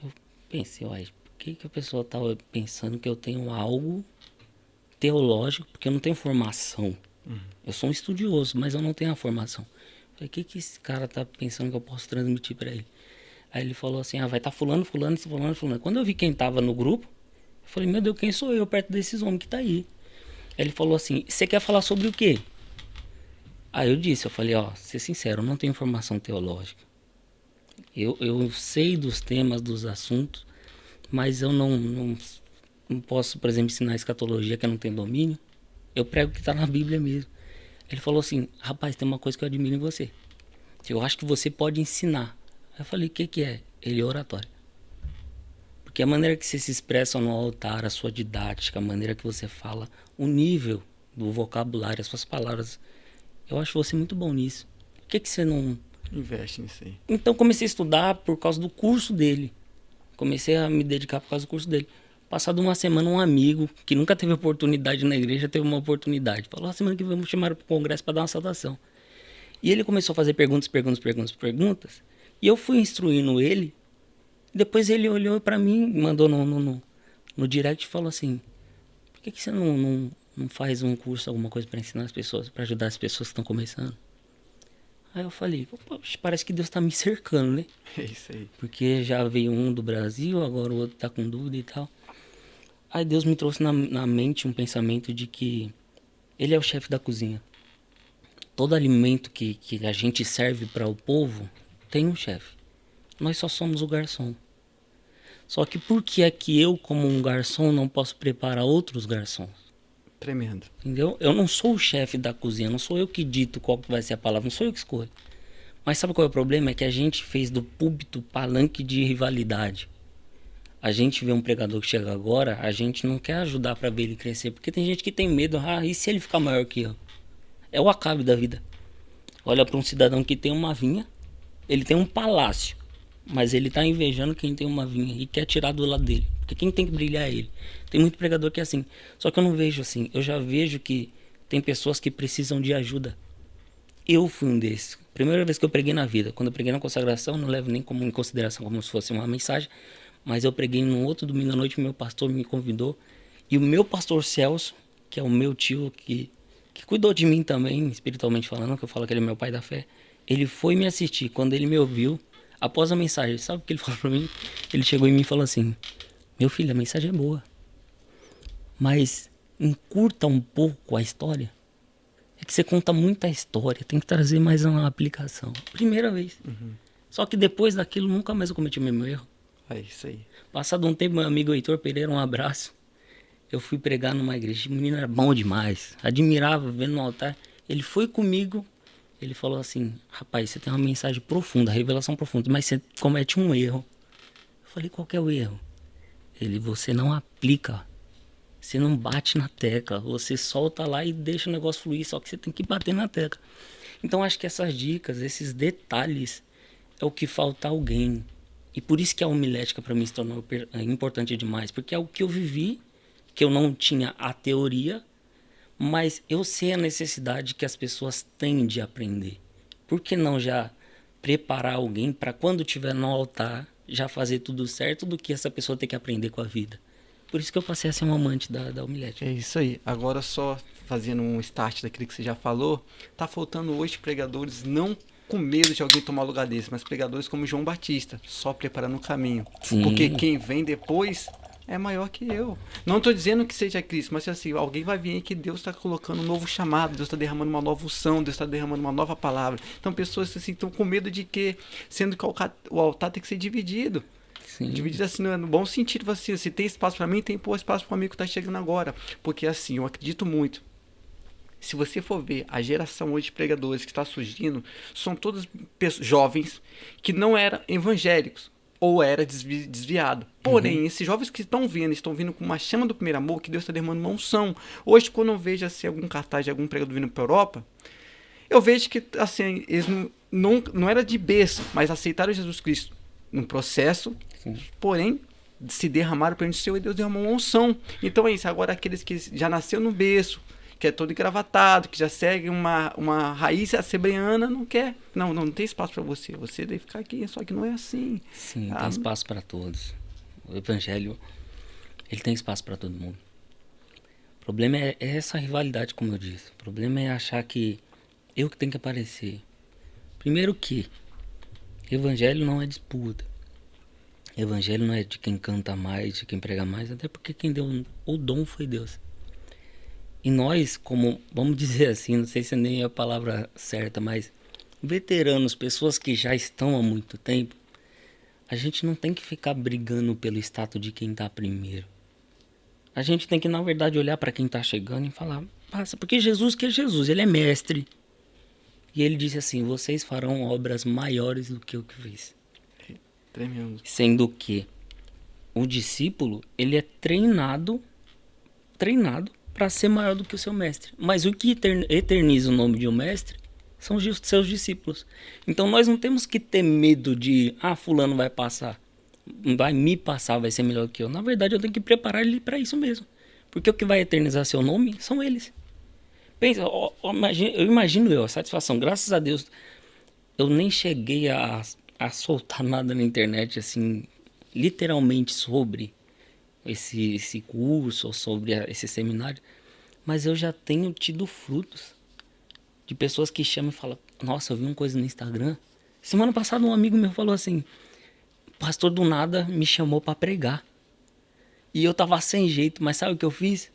eu pensei, uai, por que a pessoa estava pensando que eu tenho algo teológico, porque eu não tenho formação. Eu sou um estudioso, mas eu não tenho a formação. Falei, o que esse cara tá pensando que eu posso transmitir para ele? Aí ele falou assim, vai estar fulano. Quando eu vi quem tava no grupo, eu falei, meu Deus, quem sou eu perto desses homens que tá aí? Aí ele falou assim, você quer falar sobre o quê? Aí eu falei, ser sincero, eu não tenho formação teológica. Eu sei dos temas, dos assuntos, mas eu não posso, por exemplo, ensinar escatologia que eu não tenho domínio. Eu prego o que está na Bíblia mesmo. Ele falou assim, rapaz, tem uma coisa que eu admiro em você. Eu acho que você pode ensinar. Aí eu falei, o que é? Ele é oratória. Porque a maneira que você se expressa no altar, a sua didática, a maneira que você fala, o nível do vocabulário, as suas palavras, eu acho você muito bom nisso. Por que você não investe nisso aí? Então comecei a estudar por causa do curso dele. Comecei a me dedicar por causa do curso dele. Passado uma semana, um amigo que nunca teve oportunidade na igreja teve uma oportunidade. Falou, semana que vamos chamar para o congresso para dar uma saudação. E ele começou a fazer perguntas. E eu fui instruindo ele. Depois ele olhou para mim, mandou no direct e falou assim, por que você não faz um curso, alguma coisa para ensinar as pessoas, para ajudar as pessoas que estão começando? Aí eu falei, parece que Deus tá me cercando, né? É isso aí. Porque já veio um do Brasil, agora o outro tá com dúvida e tal. Aí Deus me trouxe na mente um pensamento de que Ele é o chefe da cozinha. Todo alimento que a gente serve para o povo tem um chefe. Nós só somos o garçom. Só que por que é que eu, como um garçom, não posso preparar outros garçons? Tremendo. Entendeu? Eu não sou o chefe da cozinha, não sou eu que dito qual que vai ser a palavra, não sou eu que escolho. Mas sabe qual é o problema? É que a gente fez do púlpito palanque de rivalidade. A gente vê um pregador que chega agora, a gente não quer ajudar para ver ele crescer, porque tem gente que tem medo, e se ele ficar maior que eu? É o acabe da vida. Olha para um cidadão que tem uma vinha, ele tem um palácio, mas ele tá invejando quem tem uma vinha e quer tirar do lado dele, porque quem tem que brilhar é ele. Tem muito pregador que é assim, só que eu não vejo assim, eu já vejo que tem pessoas que precisam de ajuda. Eu fui um desses. Primeira vez que eu preguei na vida, quando eu preguei na consagração, não levo nem como em consideração como se fosse uma mensagem, mas eu preguei num outro domingo à noite, meu pastor me convidou E o meu pastor Celso, que é o meu tio que cuidou de mim também, espiritualmente falando, que eu falo que ele é meu pai da fé, ele foi me assistir. Quando ele me ouviu, após a mensagem, sabe o que ele falou pra mim? Ele chegou em mim e falou assim: meu filho, a mensagem é boa, mas encurta um pouco a história. É que você conta muita história, tem que trazer mais uma aplicação. Primeira vez. Só que depois daquilo, nunca mais eu cometi o mesmo erro. É isso aí. Passado um tempo, meu amigo Heitor Pereira, um abraço. Eu fui pregar numa igreja, o menino era bom demais, admirava, vendo no altar. Ele foi comigo, ele falou assim: rapaz, você tem uma mensagem profunda, revelação profunda, mas você comete um erro. Eu falei: qual que é o erro? Ele: você não aplica, você não bate na tecla, você solta lá e deixa o negócio fluir, só que você tem que bater na tecla. Então acho que essas dicas, esses detalhes, é o que falta alguém. E por isso que a homilética para mim se tornou importante demais, porque é o que eu vivi, que eu não tinha a teoria, mas eu sei a necessidade que as pessoas têm de aprender. Por que não já preparar alguém para quando estiver no altar já fazer tudo certo do que essa pessoa ter que aprender com a vida? Por isso que eu passei a ser um amante da homilética. É isso aí. Agora só fazendo um start daquilo que você já falou, tá faltando hoje pregadores não com medo de alguém tomar o lugar desse, mas pregadores como João Batista, só preparando o caminho. Sim. Porque quem vem depois é maior que eu. Não estou dizendo que seja Cristo, mas assim, alguém vai vir aí que Deus está colocando um novo chamado, Deus está derramando uma nova unção, Deus está derramando uma nova palavra. Então pessoas assim estão com medo de que, sendo que o altar tem que ser dividido. Sim. Dividido assim, no bom sentido, assim, se tem espaço para mim, tem espaço para o amigo que está chegando agora. Porque assim, eu acredito muito. Se você for ver a geração hoje de pregadores que está surgindo, são todos jovens que não eram evangélicos ou era desviado. Porém, esses jovens que estão vindo com uma chama do primeiro amor, que Deus está derramando uma unção. Hoje, quando eu vejo assim, algum cartaz de algum pregador vindo para a Europa, eu vejo que assim, eles não era de berço, mas aceitaram Jesus Cristo num processo, porém se derramaram para o Senhor e Deus derramou uma unção. Então é isso. Agora aqueles que já nasceu no berço, que é todo engravatado, que já segue uma raiz assembleana, não quer. Não tem espaço para você. Você deve ficar aqui, só que não é assim. Sim, tem espaço para todos. O evangelho, ele tem espaço para todo mundo. O problema é essa rivalidade, como eu disse. O problema é achar que eu que tenho que aparecer. Primeiro que evangelho não é disputa. Evangelho não é de quem canta mais, de quem prega mais, até porque quem deu o dom foi Deus. E nós, como, vamos dizer assim, não sei se nem é a palavra certa, mas veteranos, pessoas que já estão há muito tempo, a gente não tem que ficar brigando pelo status de quem está primeiro. A gente tem que, na verdade, olhar para quem está chegando e falar: passa, porque Jesus, que é Jesus, ele é mestre. E ele disse assim: vocês farão obras maiores do que eu que fiz. Tremendo. Sendo que o discípulo, ele é treinado para ser maior do que o seu mestre. Mas o que eterniza o nome de um mestre são os seus discípulos. Então nós não temos que ter medo de, fulano vai passar, vai me passar, vai ser melhor do que eu. Na verdade, eu tenho que preparar ele para isso mesmo. Porque o que vai eternizar seu nome são eles. Pensa, eu imagino a satisfação, graças a Deus, eu nem cheguei a soltar nada na internet, assim, literalmente sobre esse curso ou sobre esse seminário, mas eu já tenho tido frutos de pessoas que chamam e falam: nossa, eu vi uma coisa no Instagram. Semana passada um amigo meu falou assim: o pastor do nada me chamou para pregar. E eu tava sem jeito, mas sabe o que eu fiz?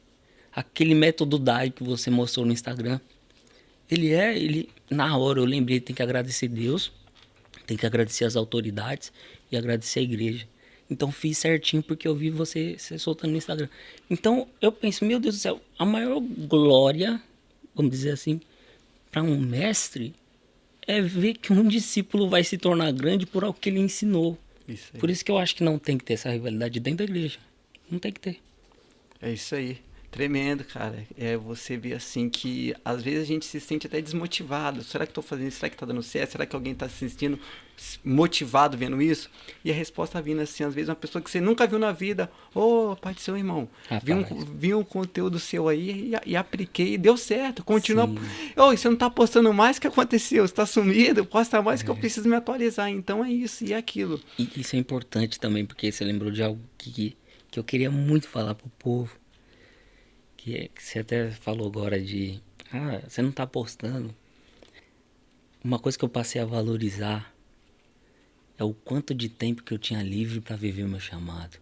Aquele método DAI que você mostrou no Instagram. Na hora eu lembrei, tem que agradecer Deus, tem que agradecer as autoridades e agradecer a igreja. Então fiz certinho porque eu vi você soltando no Instagram. Então eu penso: meu Deus do céu, a maior glória, vamos dizer assim, para um mestre é ver que um discípulo vai se tornar grande por algo que ele ensinou. Por isso que eu acho que não tem que ter essa rivalidade dentro da igreja. Não tem que ter. É isso aí. Tremendo, cara. Você vê assim que às vezes a gente se sente até desmotivado. Será que estou fazendo isso? Será que está dando certo? Será que alguém está se sentindo motivado vendo isso? E a resposta vindo assim, às vezes uma pessoa que você nunca viu na vida: Pai do seu irmão, vi um conteúdo seu aí e apliquei e deu certo. Continua. Você não está postando mais, o que aconteceu? Você está sumido? Posta mais que eu preciso me atualizar. Então é isso e é aquilo. E isso é importante também, porque você lembrou de algo que eu queria muito falar pro povo. que você até falou agora de... Ah, você não tá postando. Uma coisa que eu passei a valorizar é o quanto de tempo que eu tinha livre para viver o meu chamado.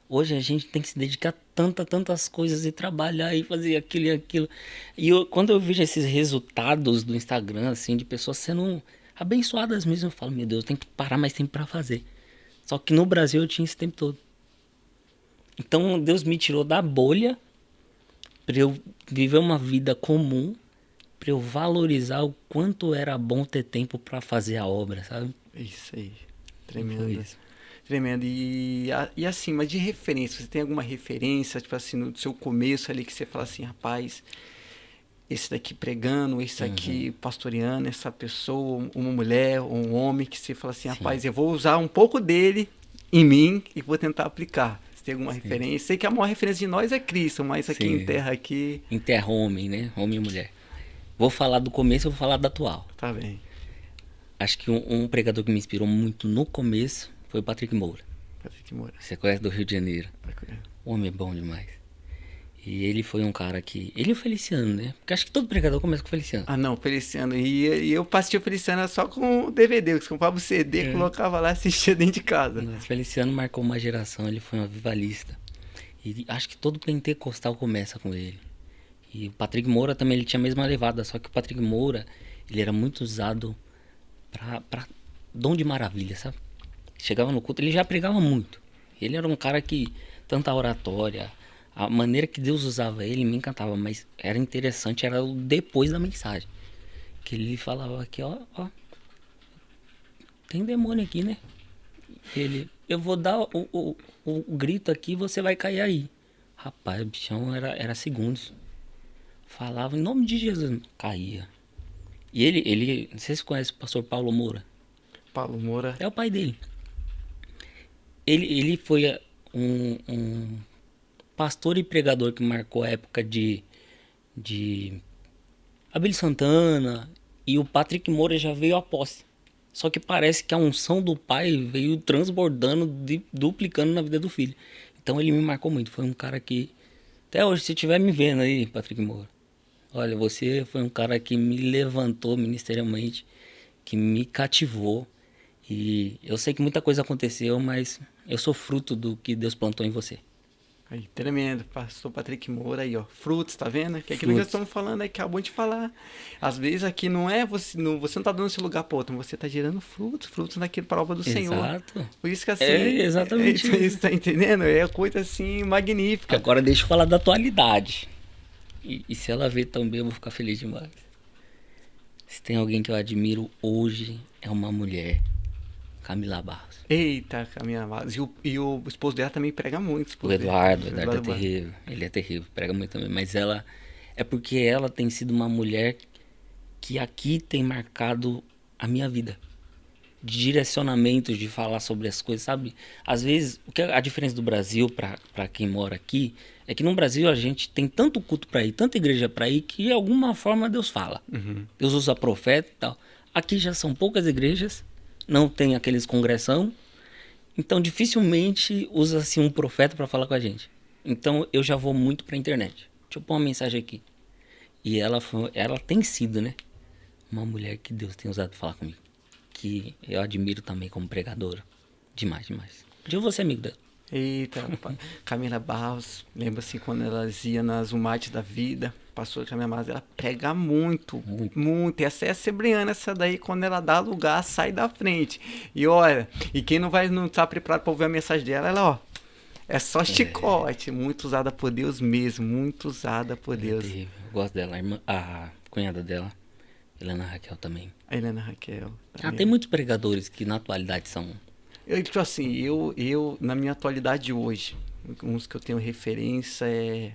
Hoje a gente tem que se dedicar a tantas coisas e trabalhar e fazer aquilo e aquilo. E quando eu vejo esses resultados do Instagram, assim, de pessoas sendo abençoadas mesmo, eu falo, meu Deus, eu tenho que parar mais tempo para fazer. Só que no Brasil eu tinha esse tempo todo. Então Deus me tirou da bolha para eu viver uma vida comum, para eu valorizar o quanto era bom ter tempo para fazer a obra, sabe? Isso aí. Foi Tremendo. isso. Tremendo. E assim, mas de referência, você tem alguma referência, tipo assim, no seu começo ali, que você fala assim, rapaz, esse daqui pregando, esse aqui pastoreando, essa pessoa, uma mulher ou um homem, que você fala assim, rapaz, eu vou usar um pouco dele em mim e vou tentar aplicar. Você tem alguma referência? Sei que a maior referência de nós é Cristo, mas aqui em terra aqui... Em terra, homem, né? Homem e mulher. Vou falar do começo, eu vou falar do atual. Tá bem. Acho que um pregador que me inspirou muito no começo foi o Patrick Moura. Patrick Moura. Você conhece do Rio de Janeiro. O homem é bom demais. E ele foi um cara que... Ele e o Feliciano, né? Porque acho que todo pregador começa com o Feliciano. Ah, não, Feliciano. E eu passei o Feliciano só com o DVD. Você comprava o CD, colocava lá e assistia dentro de casa. O Feliciano marcou uma geração, ele foi um avivalista. E acho que todo pentecostal começa com ele. E o Patrick Moura também, ele tinha a mesma levada. Só que o Patrick Moura, ele era muito usado pra dom de maravilha, sabe? Chegava no culto, ele já pregava muito. Ele era um cara que, tanta oratória, a maneira que Deus usava ele me encantava, mas era interessante, era o depois da mensagem. Que ele falava aqui, ó, tem demônio aqui, né? Ele, eu vou dar o grito aqui, você vai cair aí. Rapaz, o bichão era segundos. Falava em nome de Jesus, caía. E ele, não sei se você conhece o pastor Paulo Moura. Paulo Moura. É o pai dele. Ele foi um pastor e pregador que marcou a época de Abel Santana, e o Patrick Moura já veio após. Só que parece que a unção do pai veio transbordando, duplicando na vida do filho. Então ele me marcou muito. Foi um cara que, até hoje, se estiver me vendo aí, Patrick Moura, olha, você foi um cara que me levantou ministerialmente, que me cativou. E eu sei que muita coisa aconteceu, mas eu sou fruto do que Deus plantou em você. Aí, tremendo, pastor Patrick Moura aí, ó. Frutos, tá vendo? Que é aquilo que nós estamos falando aí, acabou de falar. Às vezes aqui não é, você não tá dando esse lugar para outro, você tá gerando frutos naquilo para a obra do Senhor. Exato. Por isso que assim. Exatamente isso, tá entendendo? É coisa assim magnífica. Agora deixa eu falar da atualidade. E se ela ver também, eu vou ficar feliz demais. Se tem alguém que eu admiro hoje, é uma mulher. Camila Barros. Eita, Camila Barros. E o esposo dela também prega muito. O Eduardo é terrível. Ele é terrível, prega muito também. Mas ela... É porque ela tem sido uma mulher que aqui tem marcado a minha vida. De direcionamento, de falar sobre as coisas, sabe? Às vezes, a diferença do Brasil para quem mora aqui é que no Brasil a gente tem tanto culto para ir, tanta igreja para ir, que de alguma forma Deus fala. Deus usa profeta e tal. Aqui já são poucas igrejas, não tem aqueles congressão, então dificilmente usa-se um profeta para falar com a gente. Então eu já vou muito para a internet. Deixa eu pôr uma mensagem aqui. E ela tem sido, né, uma mulher que Deus tem usado para falar comigo, que eu admiro também como pregadora. Demais, demais. Eu vou ser amigo dela. Eita, Camila Barros, lembra-se quando elas iam nas Umates da vida, pastora Camila Barros, ela prega muito. E essa é a Sebriana, essa daí, quando ela dá lugar, sai da frente. E olha, e quem não tá preparado para ouvir a mensagem dela, ela, ó, é só chicote, muito usada por Deus mesmo, muito usada por Deus. Eu gosto dela, a cunhada dela, Helena Raquel também. A Helena Raquel. Também. Tem muitos pregadores que na atualidade são... Tipo assim, eu, na minha atualidade hoje, uns que eu tenho referência é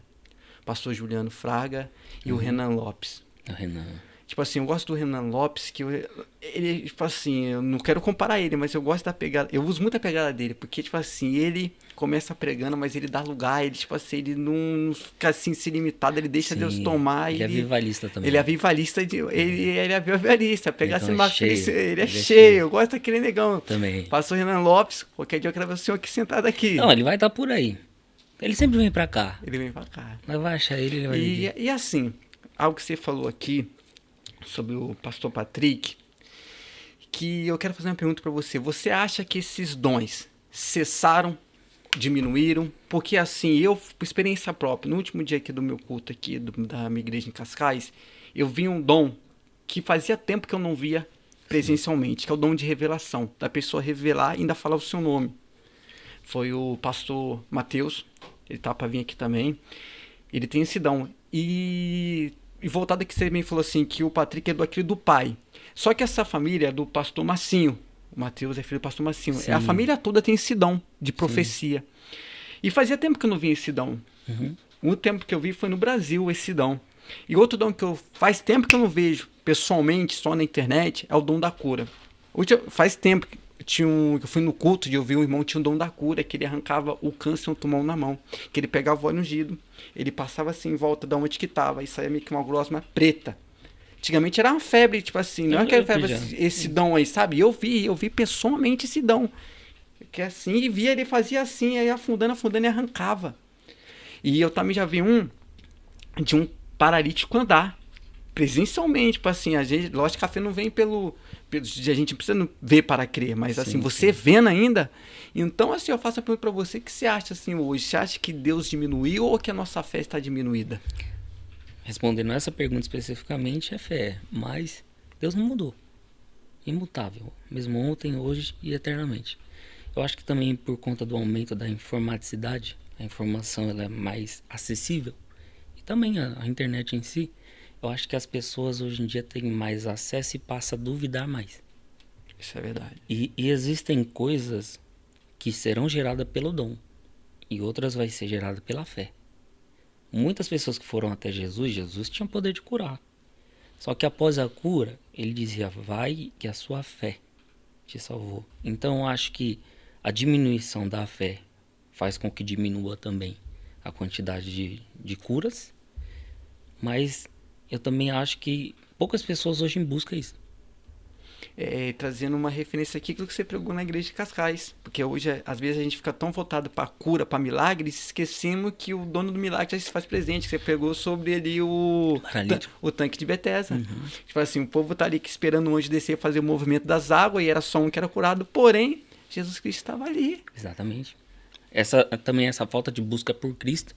pastor Juliano Fraga e o Renan Lopes. O Renan. Tipo assim, eu gosto do Renan Lopes, que ele, tipo assim, eu não quero comparar ele, mas eu gosto da pegada, eu uso muito a pegada dele, porque, tipo assim, ele começa pregando, mas ele dá lugar, ele, tipo assim, ele não fica assim, se limitado, ele deixa Deus tomar. Ele é avivalista também. Ele é avivalista, ele é avivalista, pegar assim, ele é cheio, cheio. eu gosto daquele negão. Também. Pastor Renan Lopes, qualquer dia eu quero ver o senhor aqui sentado aqui. Não, ele vai estar por aí. Ele sempre vem pra cá. Ele vem pra cá. Nós vai achar ele vai vir. E assim, algo que você falou aqui sobre o pastor Patrick, que eu quero fazer uma pergunta para você. Você acha que esses dons cessaram, diminuíram? Porque assim, eu, por experiência própria, no último dia aqui do meu culto aqui, da minha igreja em Cascais, eu vi um dom que fazia tempo que eu não via presencialmente, que é o dom de revelação, da pessoa revelar e ainda falar o seu nome. Foi o pastor Mateus, ele tá para vir aqui também. Ele tem esse dom. E voltado aqui, você também falou assim, que o Patrick é do aquele do pai. Só que essa família é do pastor Massinho. O Mateus é filho do pastor Massinho. Sim. A família toda tem esse dom de profecia. Sim. E fazia tempo que eu não via esse dom. O tempo que eu vi foi no Brasil, esse dom. E outro dom que faz tempo que eu não vejo pessoalmente, só na internet, é o dom da cura. Faz tempo que eu fui no culto de ouvir um irmão tinha um dom da cura, que ele arrancava o câncer, um tumor na mão, que ele pegava o óleo ungido, ele passava assim em volta de onde que estava, e saía meio que uma gosma preta. Antigamente era uma febre, tipo assim, não é aquela febre, esse dom aí, sabe? Eu vi pessoalmente esse dom, que assim, e via, ele fazia assim, aí afundando e arrancava. E eu também já vi de um paralítico andar, presencialmente, tipo assim, a gente, lógico que a fé não vem a gente precisa ver para crer, mas assim, você vendo ainda. Então, assim, eu faço a pergunta para você, o que você acha assim hoje? Você acha que Deus diminuiu ou que a nossa fé está diminuída? Respondendo essa pergunta especificamente, é fé, mas Deus não mudou. Imutável, mesmo ontem, hoje e eternamente. Eu acho que também por conta do aumento da informaticidade, a informação ela é mais acessível, e também a internet em si, eu acho que as pessoas hoje em dia têm mais acesso e passam a duvidar mais. Isso é verdade. E existem coisas que serão geradas pelo dom e outras vai ser geradas pela fé. Muitas pessoas que foram até Jesus tinham poder de curar. Só que após a cura, ele dizia, vai que a sua fé te salvou. Então eu acho que a diminuição da fé faz com que diminua também a quantidade de curas, mas eu também acho que poucas pessoas hoje buscam isso. Trazendo uma referência aqui do que você pregou na igreja de Cascais. Porque hoje, às vezes, a gente fica tão voltado para cura, para milagre, e esquecemos que o dono do milagre já se faz presente. Que você pregou sobre ali o tanque de Betesda. Tipo assim, o povo tá ali esperando o anjo descer e fazer o movimento das águas, e era só um que era curado, porém, Jesus Cristo estava ali. Exatamente. Também essa falta de busca por Cristo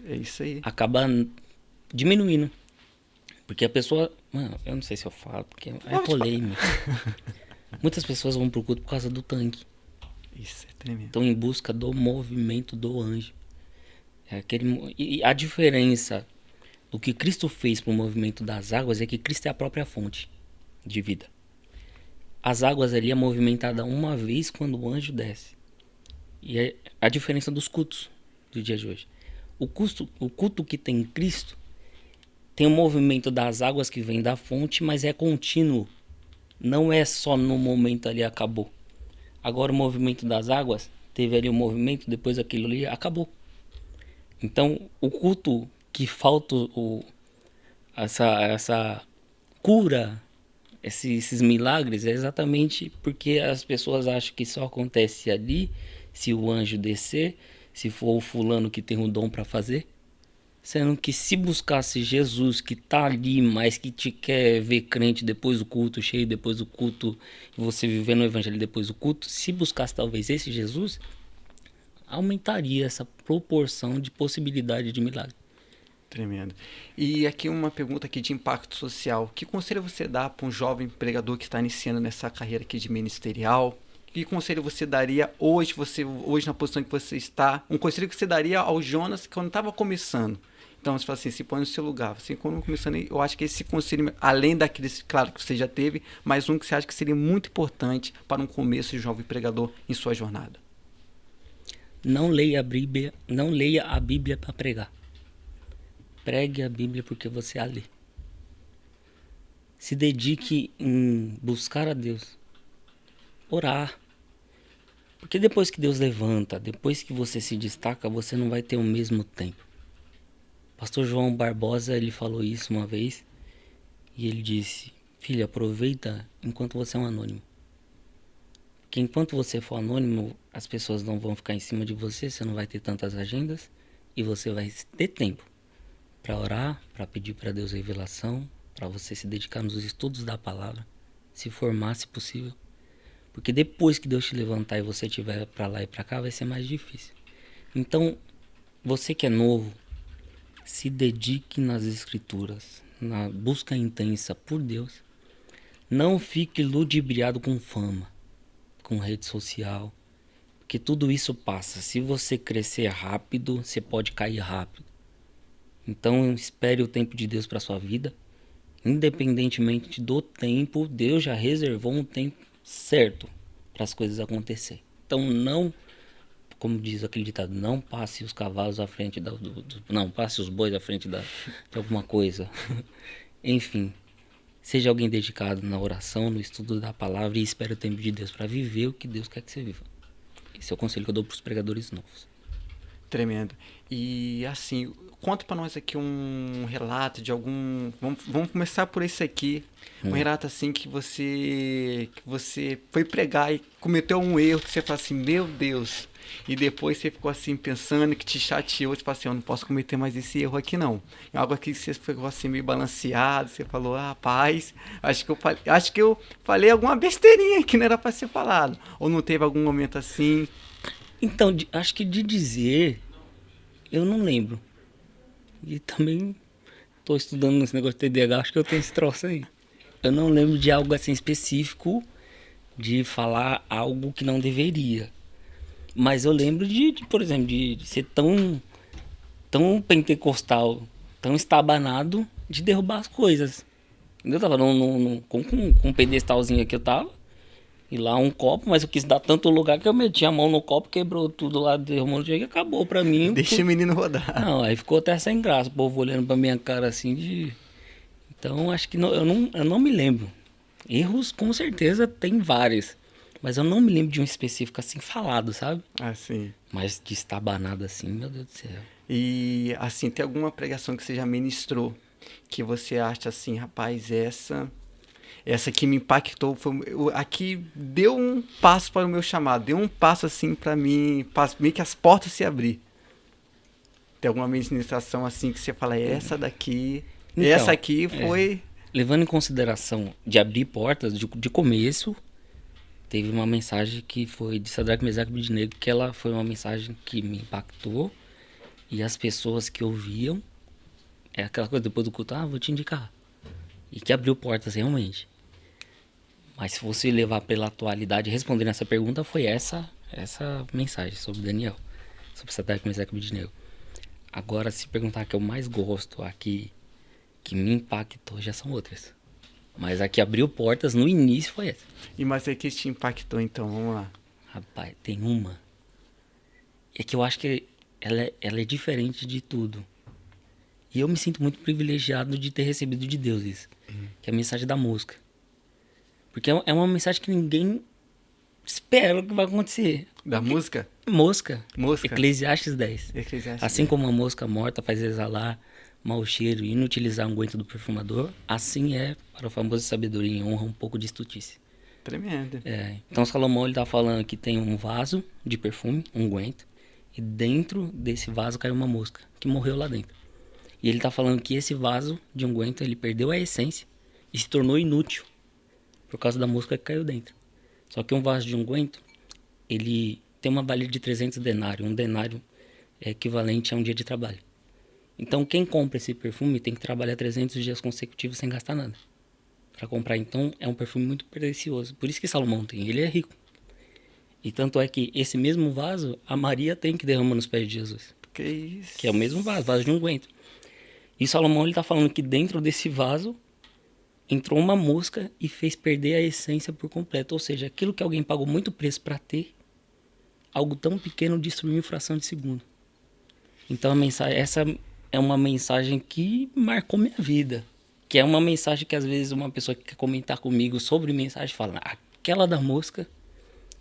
é isso aí. Acaba diminuindo. Porque a pessoa... Mano, eu não sei se eu falo, porque é polêmico. Muitas pessoas vão pro culto por causa do tanque. Isso é tremendo. Estão em busca do movimento do anjo. E a diferença do que Cristo fez pro movimento das águas é que Cristo é a própria fonte de vida. As águas ali é movimentada uma vez quando o anjo desce. E é a diferença dos cultos do dia de hoje. O culto que tem Cristo tem o movimento das águas que vem da fonte, mas é contínuo. Não é só no momento ali acabou. Agora o movimento das águas, teve ali o movimento, depois aquilo ali acabou. Então o culto que falta essa cura, esses milagres, é exatamente porque as pessoas acham que só acontece ali se o anjo descer, se for o fulano que tem o dom para fazer. Sendo que se buscasse Jesus que tá ali, mas que te quer ver crente depois do culto, cheio depois do culto, e você vivendo o evangelho depois do culto, se buscasse talvez esse Jesus, aumentaria essa proporção de possibilidade de milagre. Tremendo. E aqui uma pergunta aqui de impacto social. Que conselho você dá para um jovem pregador que está iniciando nessa carreira aqui de ministerial? Que conselho você daria hoje na posição que você está? Um conselho que você daria ao Jonas quando estava começando? Então, você fala assim, se põe no seu lugar. Assim, quando começando, eu acho que esse conselho, além daqueles, claro, que você já teve, mas um que você acha que seria muito importante para um começo de jovem pregador em sua jornada. Não leia a Bíblia para pregar. Pregue a Bíblia porque você a lê. Se dedique em buscar a Deus. Orar. Porque depois que Deus levanta, depois que você se destaca, você não vai ter o mesmo tempo. Pastor João Barbosa, ele falou isso uma vez e ele disse, filho, aproveita enquanto você é um anônimo. Porque enquanto você for anônimo, as pessoas não vão ficar em cima de você, você não vai ter tantas agendas e você vai ter tempo para orar, para pedir para Deus revelação, para você se dedicar nos estudos da palavra, se formar se possível. Porque depois que Deus te levantar e você estiver para lá e para cá, vai ser mais difícil. Então, você que é novo, se dedique nas escrituras, na busca intensa por Deus. Não fique ludibriado com fama, com rede social, porque tudo isso passa. Se você crescer rápido, você pode cair rápido. Então, espere o tempo de Deus para sua vida. Independentemente do tempo, Deus já reservou um tempo certo para as coisas acontecerem. Então, não, como diz aquele ditado, não passe os cavalos à frente não passe os bois à frente de alguma coisa. Enfim, seja alguém dedicado na oração, no estudo da palavra e espere o tempo de Deus para viver o que Deus quer que você viva. Esse é o conselho que eu dou para os pregadores novos. Tremendo. E assim, conta pra nós aqui um relato de algum... Vamos começar por esse aqui. Um relato assim que você foi pregar e cometeu um erro que você fala assim, meu Deus. E depois você ficou assim pensando, que te chateou, tipo assim, eu não posso cometer mais esse erro aqui não. É algo aqui que você ficou assim meio balanceado, você falou, rapaz, acho que eu falei alguma besteirinha que não era pra ser falado. Ou não teve algum momento assim? Então, acho que de dizer, eu não lembro. E também tô estudando nesse negócio de TDAH, acho que eu tenho esse troço aí. Eu não lembro de algo assim específico, de falar algo que não deveria. Mas eu lembro por exemplo, de ser tão pentecostal, tão estabanado, de derrubar as coisas. Eu tava com um pedestalzinho aqui, eu tava. E lá um copo, mas eu quis dar tanto lugar que eu meti a mão no copo, quebrou tudo lá, derrumou no jeito e acabou pra mim. Deixa o menino rodar. Não, aí ficou até sem graça, o povo olhando pra minha cara assim de... Então, acho que eu não me lembro. Erros, com certeza, tem vários. Mas eu não me lembro de um específico assim falado, sabe? Assim. Mas de estabanado assim, meu Deus do céu. E assim, tem alguma pregação que você já ministrou que você acha assim, rapaz, essa que me impactou, aqui deu um passo para o meu chamado, deu um passo assim para mim, meio que as portas se abrir. Tem alguma ministração assim que você fala, essa daqui, então, essa aqui foi... Levando em consideração de abrir portas, de começo, teve uma mensagem que foi de Sadraque, Mesaque e Abednego, que ela foi uma mensagem que me impactou, e as pessoas que ouviam, é aquela coisa depois do culto, vou te indicar. E que abriu portas realmente. Mas se você levar pela atualidade, respondendo essa pergunta, foi essa mensagem sobre Daniel, sobre Sadraque, Mesaque e Abednego. Agora, se perguntar a que eu mais gosto, aqui que me impactou, já são outras. Mas a que abriu portas no início foi essa. E mais é que te impactou, então, vamos lá. Rapaz, tem uma. É que eu acho que ela é diferente de tudo. E eu me sinto muito privilegiado de ter recebido de Deus isso. Que é a mensagem da mosca. Porque é uma mensagem que ninguém espera o que vai acontecer. Da música? Mosca. Mosca. Eclesiastes 10. Eclesiastes assim 10. como a mosca morta faz exalar mau cheiro e inutilizar o unguento do perfumador, assim é para o famoso sabedoria e honra um pouco de estutice. Tremendo. Então Salomão ele tá falando que tem um vaso de perfume, um unguento, e dentro desse vaso caiu uma mosca, que morreu lá dentro. E ele tá falando que esse vaso de unguento, ele perdeu a essência e se tornou inútil, por causa da mosca que caiu dentro. Só que um vaso de unguento, ele tem uma valia de 300 denários. Um denário é equivalente a um dia de trabalho. Então, quem compra esse perfume tem que trabalhar 300 dias consecutivos sem gastar nada. Para comprar, então, é um perfume muito precioso. Por isso que Salomão tem. Ele é rico. E tanto é que esse mesmo vaso, a Maria tem que derramar nos pés de Jesus. Que isso? Que é o mesmo vaso de unguento. E Salomão ele tá falando que dentro desse vaso entrou uma mosca e fez perder a essência por completo. Ou seja, aquilo que alguém pagou muito preço para ter, algo tão pequeno destruiu em fração de segundo. Então a mensagem, essa é uma mensagem que marcou minha vida. Que é uma mensagem que às vezes uma pessoa que quer comentar comigo sobre mensagem fala, aquela da mosca,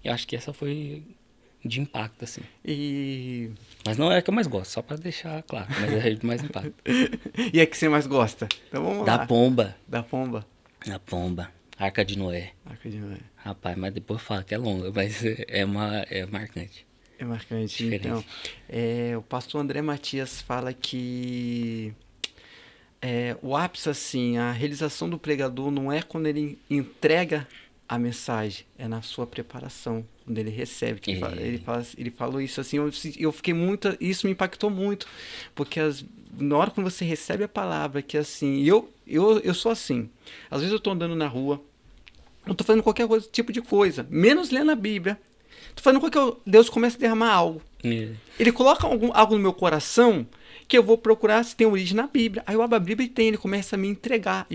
eu acho que essa foi de impacto, assim. Mas não é a que eu mais gosto, só pra deixar claro, mas é de mais impacto. E a que você mais gosta? Então vamos lá. Da pomba. Da pomba. Da pomba. Arca de Noé. Arca de Noé. Rapaz, mas depois fala que é longa, mas é marcante. É marcante. Diferente. Então, o pastor André Matias fala que o ápice, assim, a realização do pregador não é quando ele entrega a mensagem, é na sua preparação, quando ele recebe. Que ele falou isso assim, eu fiquei muito, isso me impactou muito, porque na hora que você recebe a palavra, que assim, eu sou assim, às vezes eu estou andando na rua, eu estou fazendo qualquer coisa, tipo de coisa, menos lendo a Bíblia, estou fazendo qualquer, Deus começa a derramar algo. Ele coloca algo no meu coração que eu vou procurar se tem origem na Bíblia. Aí eu abro a Bíblia e ele começa a me entregar.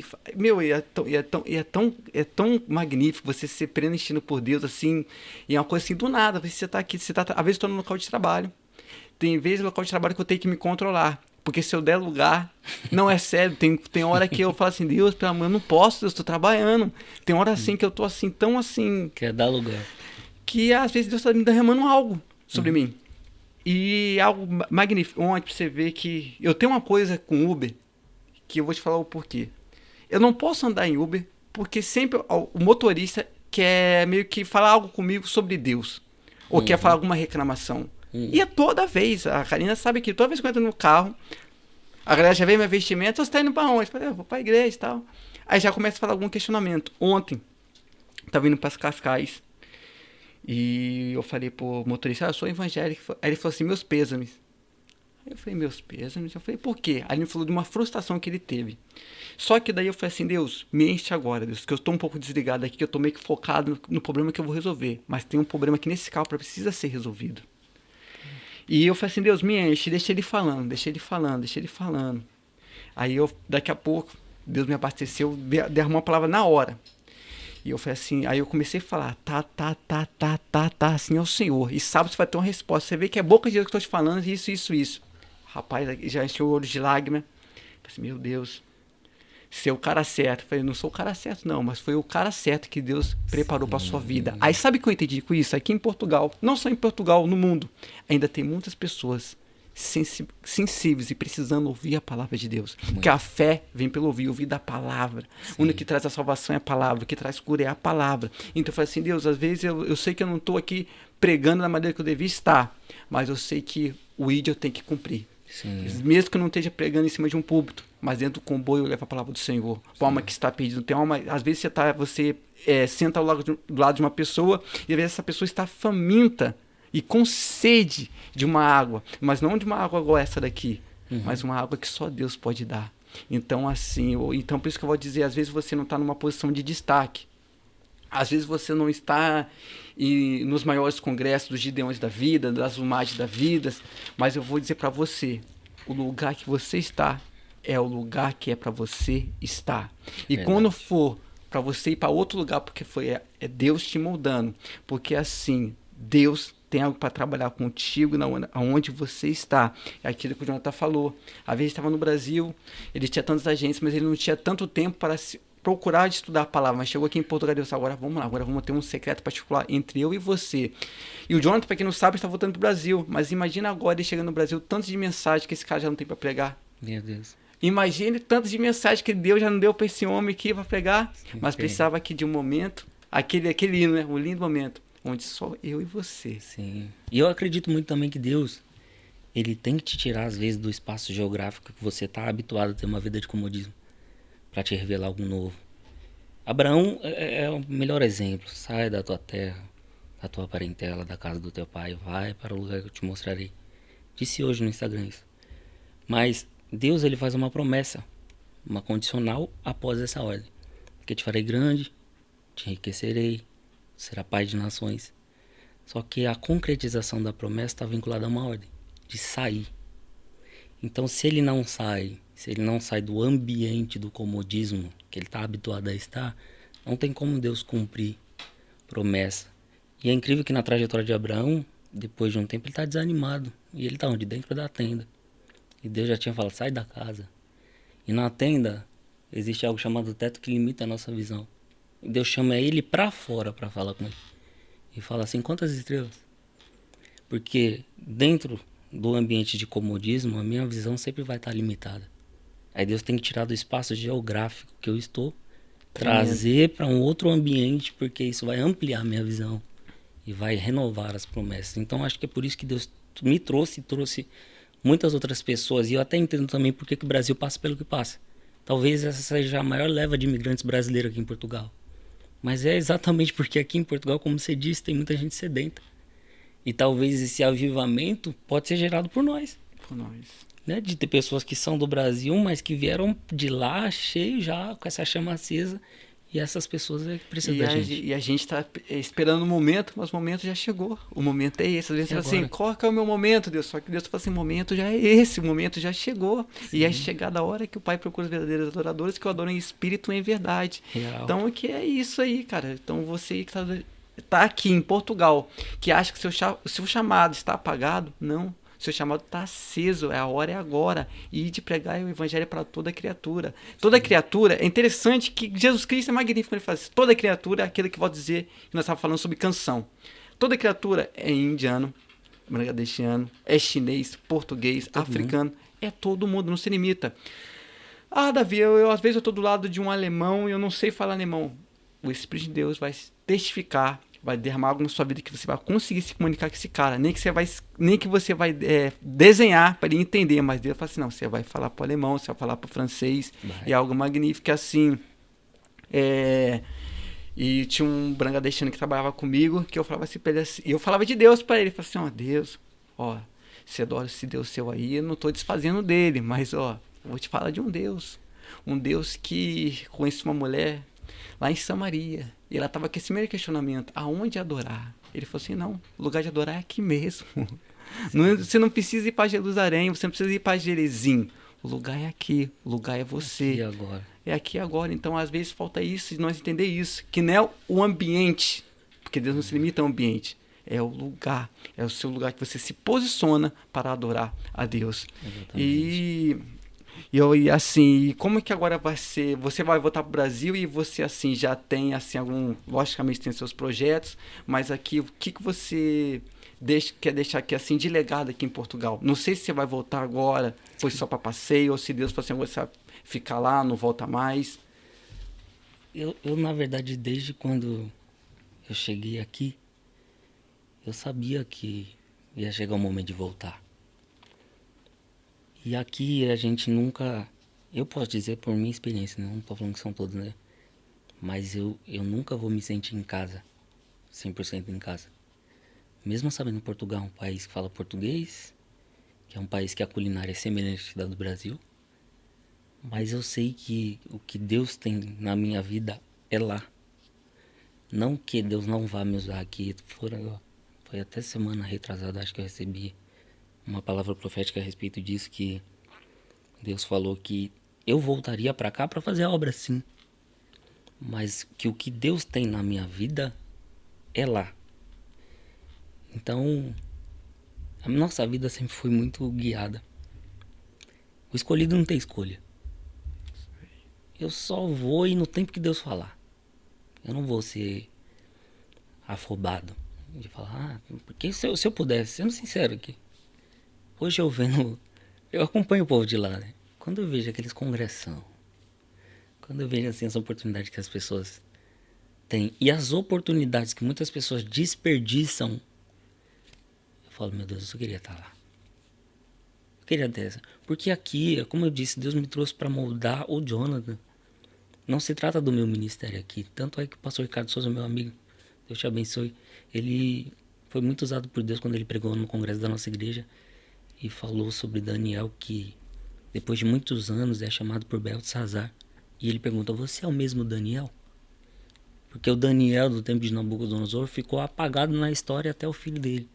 É tão magnífico você ser preenchido por Deus, assim, e é uma coisa assim do nada. Você está aqui, às vezes estou no local de trabalho. Tem vezes no local de trabalho que eu tenho que me controlar. Porque se eu der lugar, não é sério. Tem hora que eu falo assim, Deus, pelo amor, eu não posso, Deus, estou trabalhando. Tem hora assim que eu estou assim, tão assim... Quer dar lugar. Que às vezes Deus está me derramando algo sobre mim. E algo magnífico. Ontem pra você ver que eu tenho uma coisa com Uber que eu vou te falar o porquê. Eu não posso andar em Uber porque sempre o motorista quer meio que falar algo comigo sobre Deus. Ou quer falar alguma reclamação. E é toda vez. A Karina sabe que toda vez que eu entro no carro, a galera já vê meu vestimento, você tá indo pra onde? Eu falei, vou pra igreja e tal. Aí já começa a falar algum questionamento. Ontem, tava indo pras Cascais. E eu falei pro motorista, eu sou evangélico. Aí ele falou assim, meus pêsames. Aí eu falei, meus pêsames? Eu falei, por quê? Aí ele falou de uma frustração que ele teve. Só que daí eu falei assim, Deus, me enche agora, Deus, que eu tô um pouco desligado aqui, que eu tô meio que focado no problema que eu vou resolver. Mas tem um problema que nesse carro precisa ser resolvido. E eu falei assim, Deus, me enche, deixa ele falando. Aí daqui a pouco, Deus me abasteceu, derramou uma palavra na hora. E eu falei assim, aí eu comecei a falar, assim é o Senhor. E sábado você vai ter uma resposta. Você vê que é boca de Deus que eu estou te falando, isso. Rapaz, já encheu o olho de lágrima. Eu falei assim, meu Deus, ser o cara certo. Eu falei, não sou o cara certo não, mas foi o cara certo que Deus preparou para sua vida. Aí sabe o que eu entendi com isso? Aqui em Portugal, não só em Portugal, no mundo, ainda tem muitas pessoas sensíveis e precisando ouvir a palavra de Deus. Porque a fé vem pelo ouvir da palavra. O único que traz a salvação é a palavra, o que traz cura é a palavra. Então eu falei assim, Deus, às vezes eu sei que eu não estou aqui pregando da maneira que eu devia estar, mas eu sei que o ID eu tenho que cumprir. Sim. Mesmo que eu não esteja pregando em cima de um púlpito, mas dentro do comboio eu levo a palavra do Senhor. Para alma que está perdida. Tem alma, às vezes você senta do lado de uma pessoa e às vezes essa pessoa está faminta e com sede de uma água, mas não de uma água igual essa daqui, mas uma água que só Deus pode dar. Então, assim, então por isso que eu vou dizer, às vezes você não está numa posição de destaque, às vezes você não está nos maiores congressos dos Gideões da vida, das Umages da vida, mas eu vou dizer para você, o lugar que você está é o lugar que é para você estar. E quando for para você ir para outro lugar, porque é Deus te moldando, porque assim, Deus tem algo para trabalhar contigo aonde você está. É aquilo que o Jonathan falou. Às vezes estava no Brasil, ele tinha tantas agências, mas ele não tinha tanto tempo para procurar estudar a palavra. Mas chegou aqui em Portugal e disse, agora vamos ter um secreto particular entre eu e você. E o Jonathan, para quem não sabe, está voltando para o Brasil. Mas imagina agora ele chegando no Brasil, tanto de mensagem que esse cara já não tem para pregar. Meu Deus. Imagine tanto de mensagem que Deus já não deu para esse homem aqui para pregar. Mas precisava aqui de um momento, aquele hino, né? Um lindo momento. Onde só eu e você. Sim. E eu acredito muito também que Deus, ele tem que te tirar, às vezes, do espaço geográfico que você está habituado a ter uma vida de comodismo, para te revelar algo novo. Abraão é o melhor exemplo. Sai da tua terra, da tua parentela, da casa do teu pai, vai para o lugar que eu te mostrarei. Disse hoje no Instagram isso. Mas Deus, ele faz uma promessa, uma condicional após essa ordem. Que te farei grande, te enriquecerei, será pai de nações. Só que a concretização da promessa está vinculada a uma ordem, de sair. Então, se ele não sai do ambiente do comodismo que ele está habituado a estar, não tem como Deus cumprir promessa. E é incrível que na trajetória de Abraão, depois de um tempo, ele está desanimado. E ele está onde? Dentro da tenda. E Deus já tinha falado, sai da casa. E na tenda, existe algo chamado teto que limita a nossa visão. Deus chama ele para fora para falar com ele. E fala assim, quantas estrelas? Porque dentro do ambiente de comodismo, a minha visão sempre vai estar limitada. Aí Deus tem que tirar do espaço geográfico que eu estou trazer para um outro ambiente, porque isso vai ampliar minha visão e vai renovar as promessas. Então acho que é por isso que Deus me trouxe e trouxe muitas outras pessoas. E eu até entendo também por que o Brasil passa pelo que passa. Talvez essa seja a maior leva de imigrantes brasileiros aqui em Portugal. Mas é exatamente porque aqui em Portugal, como você disse, tem muita gente sedenta. E talvez esse avivamento pode ser gerado por nós. Por nós. Né? De ter pessoas que são do Brasil, mas que vieram de lá cheio já, com essa chama acesa. E essas pessoas é que precisam da gente. E a gente está esperando o momento, mas o momento já chegou. O momento é esse. Às vezes você fala assim, qual que é o meu momento, Deus? Só que Deus fala assim, o momento já é esse, o momento já chegou. Sim. E é chegada a hora que o Pai procura os verdadeiros adoradores que o adoram em espírito e em verdade. Real. Então, que é isso aí, cara. Então, você que está aqui em Portugal, que acha que o seu chamado está apagado, não. Seu chamado está aceso, a hora é agora. E de pregar o evangelho para toda criatura. Toda criatura, é interessante que Jesus Cristo é magnífico quando ele fala assim, toda criatura é aquilo que vou dizer, que nós estávamos falando sobre canção. Toda criatura é indiano, bangladeshiano, é chinês, português, africano, é todo mundo, não se limita. Ah, Davi, às vezes eu estou do lado de um alemão e eu não sei falar alemão. O Espírito de Deus vai testificar, vai derramar algo na sua vida que você vai conseguir se comunicar com esse cara. Nem que você vai desenhar para ele entender, mas Deus fala assim, não, você vai falar para o alemão, você vai falar para o francês. É algo magnífico assim. E tinha um bangladeshiano que trabalhava comigo, que eu falava assim para ele assim, eu falava de Deus para ele, falava assim, ó, Deus, ó, você adora esse Deus seu aí, eu não estou desfazendo dele, mas ó, eu vou te falar de um Deus que conhece uma mulher lá em Samaria. E ela estava com esse mesmo questionamento. Aonde adorar? Ele falou assim, não, o lugar de adorar é aqui mesmo. Você não precisa ir para Jerusalém, você não precisa ir para Jerezim. O lugar é aqui, o lugar é você. Aqui agora. É aqui agora. Então, às vezes, falta isso, e nós entender isso. Que não é o ambiente, porque Deus não se limita ao ambiente. É o lugar, é o seu lugar que você se posiciona para adorar a Deus. Exatamente. E assim, como é que agora vai ser? Você vai voltar para o Brasil e você assim já tem assim logicamente tem seus projetos, mas aqui o que você quer deixar aqui assim de legado aqui em Portugal? Não sei se você vai voltar agora, foi só para passeio ou se Deus falou assim, você vai ficar lá, não volta mais. Eu na verdade desde quando eu cheguei aqui, eu sabia que ia chegar o momento de voltar. E aqui a gente nunca, eu posso dizer por minha experiência, né? Não tô falando que são todos, né? Mas eu nunca vou me sentir em casa, 100% em casa. Mesmo sabendo que Portugal é um país que fala português, que é um país que a culinária é semelhante à do Brasil, mas eu sei que o que Deus tem na minha vida é lá. Não que Deus não vá me usar aqui. Foi até semana retrasada, acho que eu recebi uma palavra profética a respeito disso, que Deus falou que eu voltaria para cá para fazer a obra, sim, mas que o que Deus tem na minha vida é lá. Então a nossa vida sempre foi muito guiada. O escolhido não tem escolha. Eu só vou ir no tempo que Deus falar. Eu não vou ser afobado de falar, porque se eu pudesse, sendo sincero aqui, hoje eu acompanho o povo de lá, né? Quando eu vejo aqueles congressão, quando eu vejo assim as oportunidades que as pessoas têm e as oportunidades que muitas pessoas desperdiçam, eu falo, meu Deus, eu só queria estar lá. Eu queria ter essa. Porque aqui, como eu disse, Deus me trouxe para moldar o Jonathan. Não se trata do meu ministério aqui. Tanto é que o pastor Ricardo Souza, meu amigo, Deus te abençoe, ele foi muito usado por Deus quando ele pregou no congresso da nossa igreja e falou sobre Daniel, que depois de muitos anos é chamado por Beltesazar. E ele pergunta, você é o mesmo Daniel? Porque o Daniel do tempo de Nabucodonosor ficou apagado na história até o filho dele.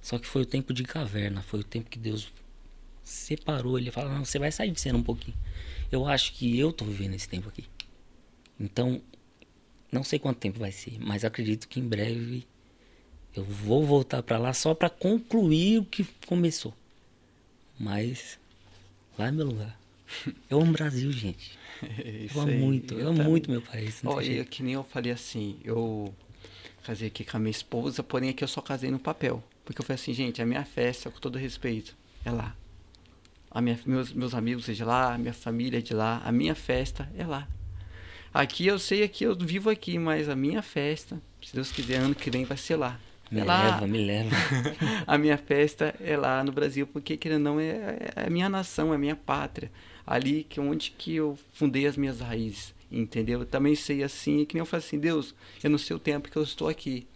Só que foi o tempo de caverna, foi o tempo que Deus separou. Ele fala, não, você vai sair de cena um pouquinho. Eu acho que eu tô vivendo esse tempo aqui. Então, não sei quanto tempo vai ser, mas acredito que em breve eu vou voltar para lá só para concluir o que começou. Mas lá é meu lugar. Eu amo o Brasil, gente. Eu amo muito meu país. Olha, que nem eu falei assim, eu casei aqui com a minha esposa, porém aqui eu só casei no papel. Porque eu falei assim, gente, a minha festa, com todo respeito, é lá. Meus amigos é de lá, a minha família é de lá, a minha festa é lá. Aqui eu sei que eu vivo aqui, mas a minha festa, se Deus quiser, ano que vem vai ser lá. Me leva. A minha festa é lá no Brasil, porque querendo ou não é a minha nação, é a minha pátria. Ali onde que eu fundei as minhas raízes, entendeu? Eu também sei assim, que nem eu falo assim, Deus, eu não sei o tempo que eu estou aqui.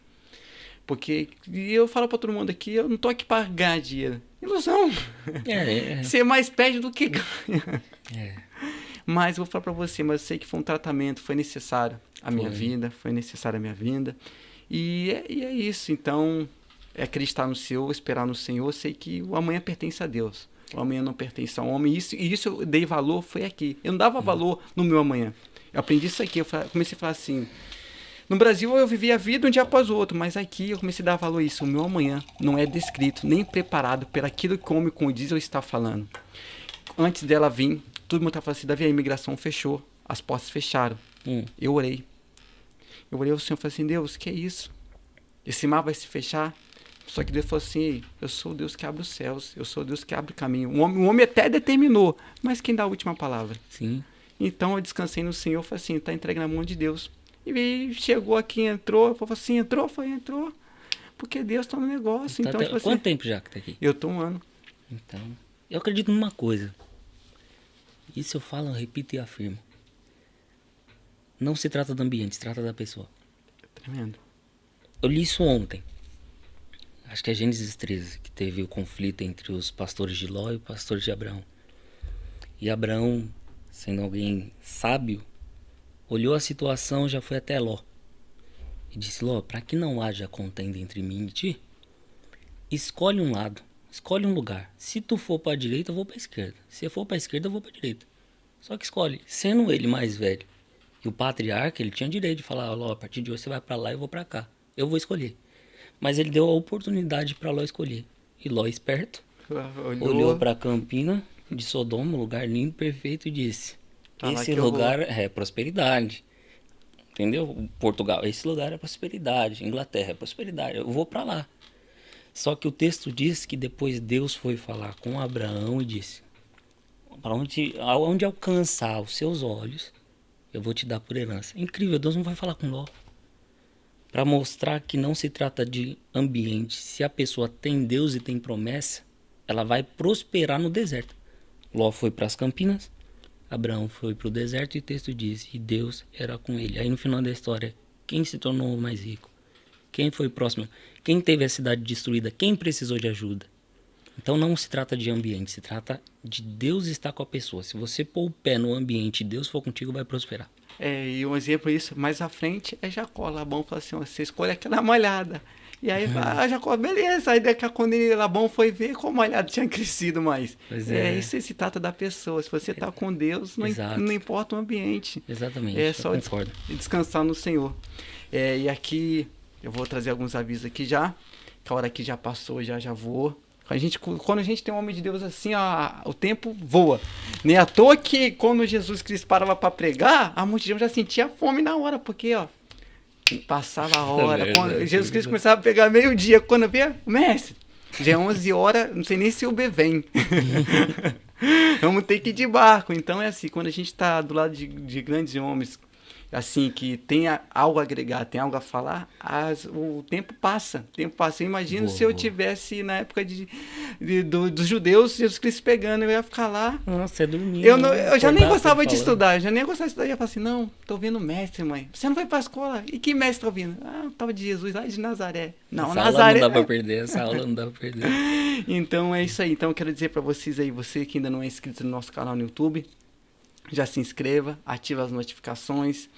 Porque e eu falo para todo mundo aqui, eu não tô aqui para ganhar dinheiro. Ilusão. Você mais perde do que ganha. Mas eu vou falar para você, mas eu sei que foi um tratamento, foi necessário a minha vida, foi necessária a minha vinda. E é isso. Então, é acreditar no Senhor, esperar no Senhor. Eu sei que o amanhã pertence a Deus. O amanhã não pertence ao homem. E isso eu dei valor, foi aqui. Eu não dava valor no meu amanhã. Eu aprendi isso aqui. Eu comecei a falar assim... No Brasil eu vivi a vida um dia após o outro, mas aqui eu comecei a dar valor a isso. O meu amanhã não é descrito, nem preparado por aquilo que o homem com o diesel está falando. Antes dela vir, todo mundo estava falando assim, Davi, a imigração fechou, as portas fecharam. Eu orei. Eu orei ao Senhor e falei assim, Deus, que é isso? Esse mar vai se fechar? Só que Deus falou assim, eu sou o Deus que abre os céus, eu sou o Deus que abre o caminho. O homem até determinou, mas quem dá a última palavra? Sim. Então eu descansei no Senhor, falei assim, está entregue na mão de Deus. E chegou aqui, entrou, falou assim, entrou. Porque Deus está no negócio. Tá então, tipo assim, quanto tempo já que tá aqui? Eu tô 1 ano. Então, eu acredito numa coisa. Isso eu falo, eu repito e afirmo. Não se trata do ambiente, se trata da pessoa. Tremendo. Eu li isso ontem. Acho que é Gênesis 13, que teve o conflito entre os pastores de Ló e os pastores de Abraão. E Abraão, sendo alguém sábio, olhou a situação e já foi até Ló. E disse, Ló, para que não haja contenda entre mim e ti, escolhe um lado, escolhe um lugar. Se tu for para a direita, eu vou para a esquerda. Se eu for para a esquerda, eu vou para a direita. Só que escolhe. Sendo ele mais velho e o patriarca, ele tinha direito de falar, Ló, a partir de hoje você vai para lá e eu vou para cá. Eu vou escolher. Mas ele deu a oportunidade para Ló escolher. E Ló, esperto, olhou para a campina de Sodoma, um lugar lindo, perfeito, e disse... Esse lugar é prosperidade, entendeu? Portugal, esse lugar é prosperidade, Inglaterra é prosperidade, eu vou para lá. Só que o texto diz que depois Deus foi falar com Abraão e disse, para onde alcançar os seus olhos, eu vou te dar por herança. Incrível, Deus não vai falar com Ló. Para mostrar que não se trata de ambiente, se a pessoa tem Deus e tem promessa, ela vai prosperar no deserto. Ló foi para as Campinas, Abraão foi para o deserto e o texto diz, e Deus era com ele. Aí no final da história, quem se tornou o mais rico? Quem foi próximo? Quem teve a cidade destruída? Quem precisou de ajuda? Então não se trata de ambiente, se trata de Deus estar com a pessoa. Se você pôr o pé no ambiente e Deus for contigo, vai prosperar. E um exemplo disso, mais à frente, é Jacó. Labão falou assim, você escolhe aquela malhada. E aí, Jacó, beleza. Aí daqui a pouco Labão foi ver como a malhada tinha crescido mais. Isso se trata da pessoa. Se você está com Deus, não importa o ambiente. Exatamente, é só descansar no Senhor. E aqui, eu vou trazer alguns avisos aqui já, que a hora aqui já passou, já voou. Quando a gente tem um homem de Deus assim, o tempo voa. Nem à toa que quando Jesus Cristo parava para pregar, a multidão já sentia fome na hora, porque passava a hora. Quando Jesus Cristo começava a pegar meio-dia, quando via, mestre, já é 11 horas, não sei nem se o B vem. Vamos ter que ir de barco. Então é assim, quando a gente está do lado de grandes homens, assim, que tem algo a agregar, tem algo a falar, o tempo passa. Eu imagino se eu tivesse na época dos judeus, Jesus Cristo pegando, eu ia ficar lá. Nossa, dormindo. Eu já nem gostava de estudar, eu ia falar assim, não, tô ouvindo o mestre, mãe. Você não foi pra escola? E que mestre tá ouvindo? Eu tava de Jesus, lá de Nazaré. Não, essa Nazaré. Aula não dá pra perder, essa aula não dá pra perder. Então é isso aí. Então eu quero dizer pra vocês aí, você que ainda não é inscrito no nosso canal no YouTube, já se inscreva, ative as notificações,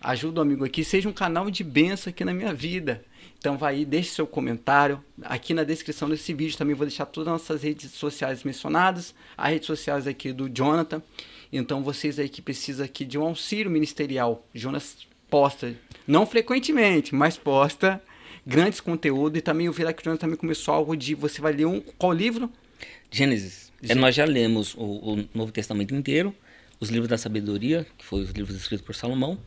ajuda o amigo aqui, seja um canal de bênção aqui na minha vida. Então vai aí, deixe seu comentário. Aqui na descrição desse vídeo também vou deixar todas as nossas redes sociais mencionadas, as redes sociais aqui do Jonathan. Então vocês aí que precisam aqui de um auxílio ministerial, Jonas posta, não frequentemente, mas posta grandes conteúdos. E também eu vi lá que o Jonathan também começou algo de, você vai ler qual livro? Gênesis. Nós já lemos o Novo Testamento inteiro, os livros da sabedoria, que foi os livros escritos por Salomão,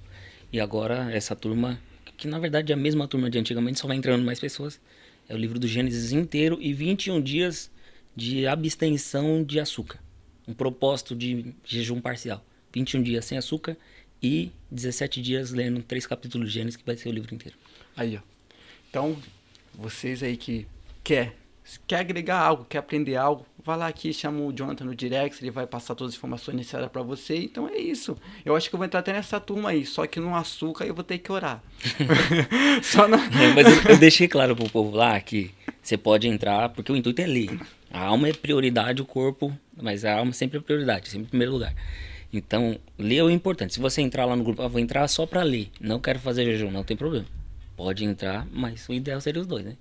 e agora essa turma, que na verdade é a mesma turma de antigamente, só vai entrando mais pessoas, é o livro do Gênesis inteiro e 21 dias de abstenção de açúcar, um propósito de jejum parcial, 21 dias sem açúcar e 17 dias lendo 3 capítulos de Gênesis, que vai ser o livro inteiro. Aí, ó. Então, vocês aí que quer agregar algo, quer aprender algo, vai lá aqui, chama o Jonathan no direct, ele vai passar todas as informações necessárias para você. Então é isso. Eu acho que eu vou entrar até nessa turma aí, só que no açúcar eu vou ter que orar. Só na... Mas eu deixei claro pro povo lá que você pode entrar, porque o intuito é ler. A alma é prioridade, o corpo, mas a alma sempre é prioridade, sempre em primeiro lugar. Então, ler é o importante. Se você entrar lá no grupo, vou entrar só para ler, não quero fazer jejum, não tem problema. Pode entrar, mas o ideal seria os dois, né?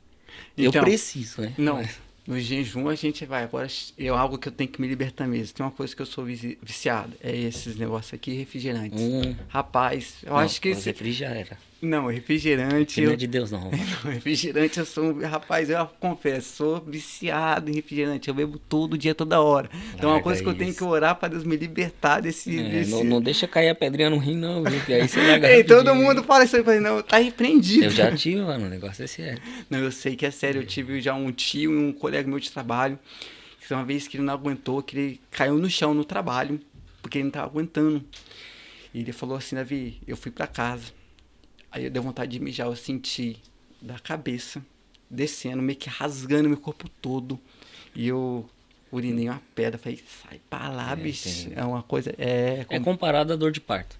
Então, eu preciso, né? Não, no jejum a gente vai. Agora é algo que eu tenho que me libertar mesmo. Tem uma coisa que eu sou viciado. É esses negócios aqui, refrigerantes. Rapaz, eu acho que... refrigerante. Não, refrigerante... Não é de Deus, não. Refrigerante, eu sou... Rapaz, eu confesso, sou viciado em refrigerante. Eu bebo todo dia, toda hora. Então é uma coisa que eu tenho que orar para Deus me libertar desse... Não deixa cair a pedrinha no rim, não, viu? Que aí você larga. Ei, todo mundo fala isso aí. Eu falei, não, tá repreendido. Eu já tive, mano, o negócio é sério. Não, eu sei que é sério. Eu tive já um tio e um colega meu de trabalho. Que uma vez que ele não aguentou, que ele caiu no chão no trabalho, porque ele não tava aguentando. E ele falou assim, Davi, eu fui para casa. Aí eu dei vontade de mijar, eu senti da cabeça, descendo, meio que rasgando meu corpo todo. E eu urinei uma pedra, falei, sai pra lá, bicho. É uma coisa... É comparado à dor de parto.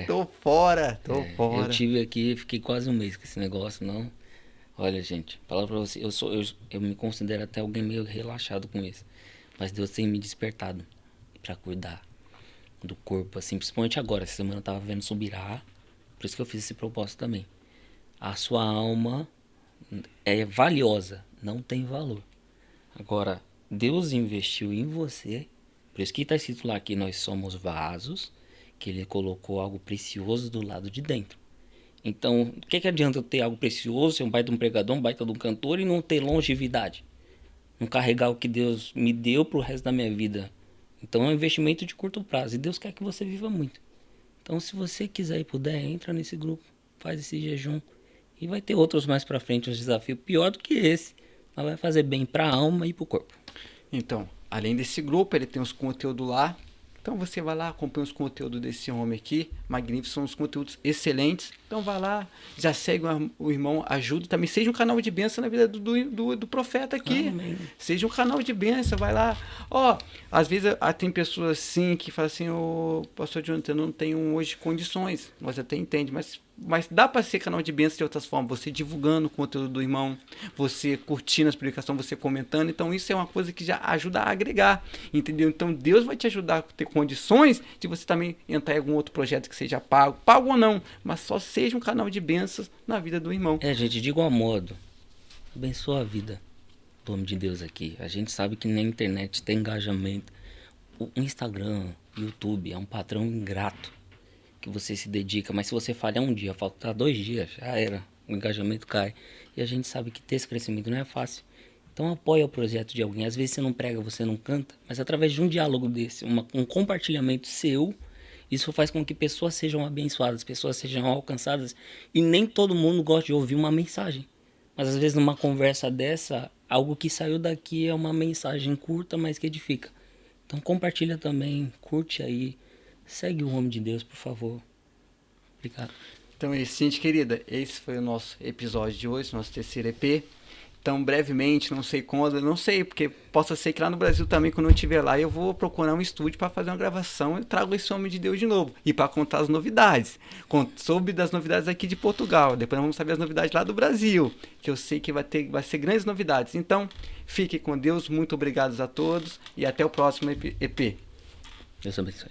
Tô fora. Eu tive aqui, fiquei quase um mês com esse negócio, não. Olha, gente, falar pra você, eu me considero até alguém meio relaxado com isso. Mas Deus tem me despertado pra cuidar do corpo, assim, principalmente agora. Essa semana eu tava vendo Subirá. Por isso que eu fiz esse propósito também. A sua alma é valiosa, não tem valor. Agora, Deus investiu em você, por isso que está escrito lá que nós somos vasos, que Ele colocou algo precioso do lado de dentro. Então, o que adianta eu ter algo precioso, ser um baita de um pregador, um baita de um cantor e não ter longevidade? Não carregar o que Deus me deu para o resto da minha vida. Então, é um investimento de curto prazo e Deus quer que você viva muito. Então, se você quiser e puder, entra nesse grupo, faz esse jejum. E vai ter outros mais pra frente, uns desafios pior do que esse. Mas vai fazer bem pra alma e pro corpo. Então, além desse grupo, ele tem os conteúdos lá. Então, você vai lá, acompanha os conteúdos desse homem aqui. Magníficos, são os conteúdos excelentes. Então, vai lá, já segue o irmão, ajuda também. Seja um canal de bênção na vida do profeta aqui. Amém. Seja um canal de bênção, vai lá. Às vezes tem pessoas assim que falam assim, pastor Jonathan, eu não tenho hoje condições. Nós até entendemos, mas dá para ser canal de bênção de outras formas. Você divulgando o conteúdo do irmão, você curtindo as publicações, você comentando. Então, isso é uma coisa que já ajuda a agregar, entendeu? Então, Deus vai te ajudar a ter condições de você também entrar em algum outro projeto que seja pago ou não, mas só seja um canal de bênçãos na vida do irmão. Gente, de igual modo, abençoa a vida do homem de Deus aqui. A gente sabe que na internet tem engajamento. O Instagram, YouTube é um patrão ingrato que você se dedica, mas se você falhar um dia, faltar 2 dias, já era, o engajamento cai. E a gente sabe que ter esse crescimento não é fácil. Então apoia o projeto de alguém. Às vezes você não prega, você não canta, mas através de um diálogo desse, um compartilhamento seu, isso faz com que pessoas sejam abençoadas, pessoas sejam alcançadas. E nem todo mundo gosta de ouvir uma mensagem. Mas às vezes numa conversa dessa, algo que saiu daqui é uma mensagem curta, mas que edifica. Então compartilha também, curte aí. Segue o homem de Deus, por favor. Obrigado. Então é isso, gente querida. Esse foi o nosso episódio de hoje, nosso terceiro EP. Então, brevemente, não sei quando, não sei, porque possa ser que lá no Brasil também, quando eu estiver lá, eu vou procurar um estúdio para fazer uma gravação e trago esse homem de Deus de novo. E para contar as novidades. Soube das novidades aqui de Portugal. Depois vamos saber as novidades lá do Brasil, que eu sei que vai ser grandes novidades. Então, fique com Deus. Muito obrigado a todos e até o próximo EP. Deus abençoe.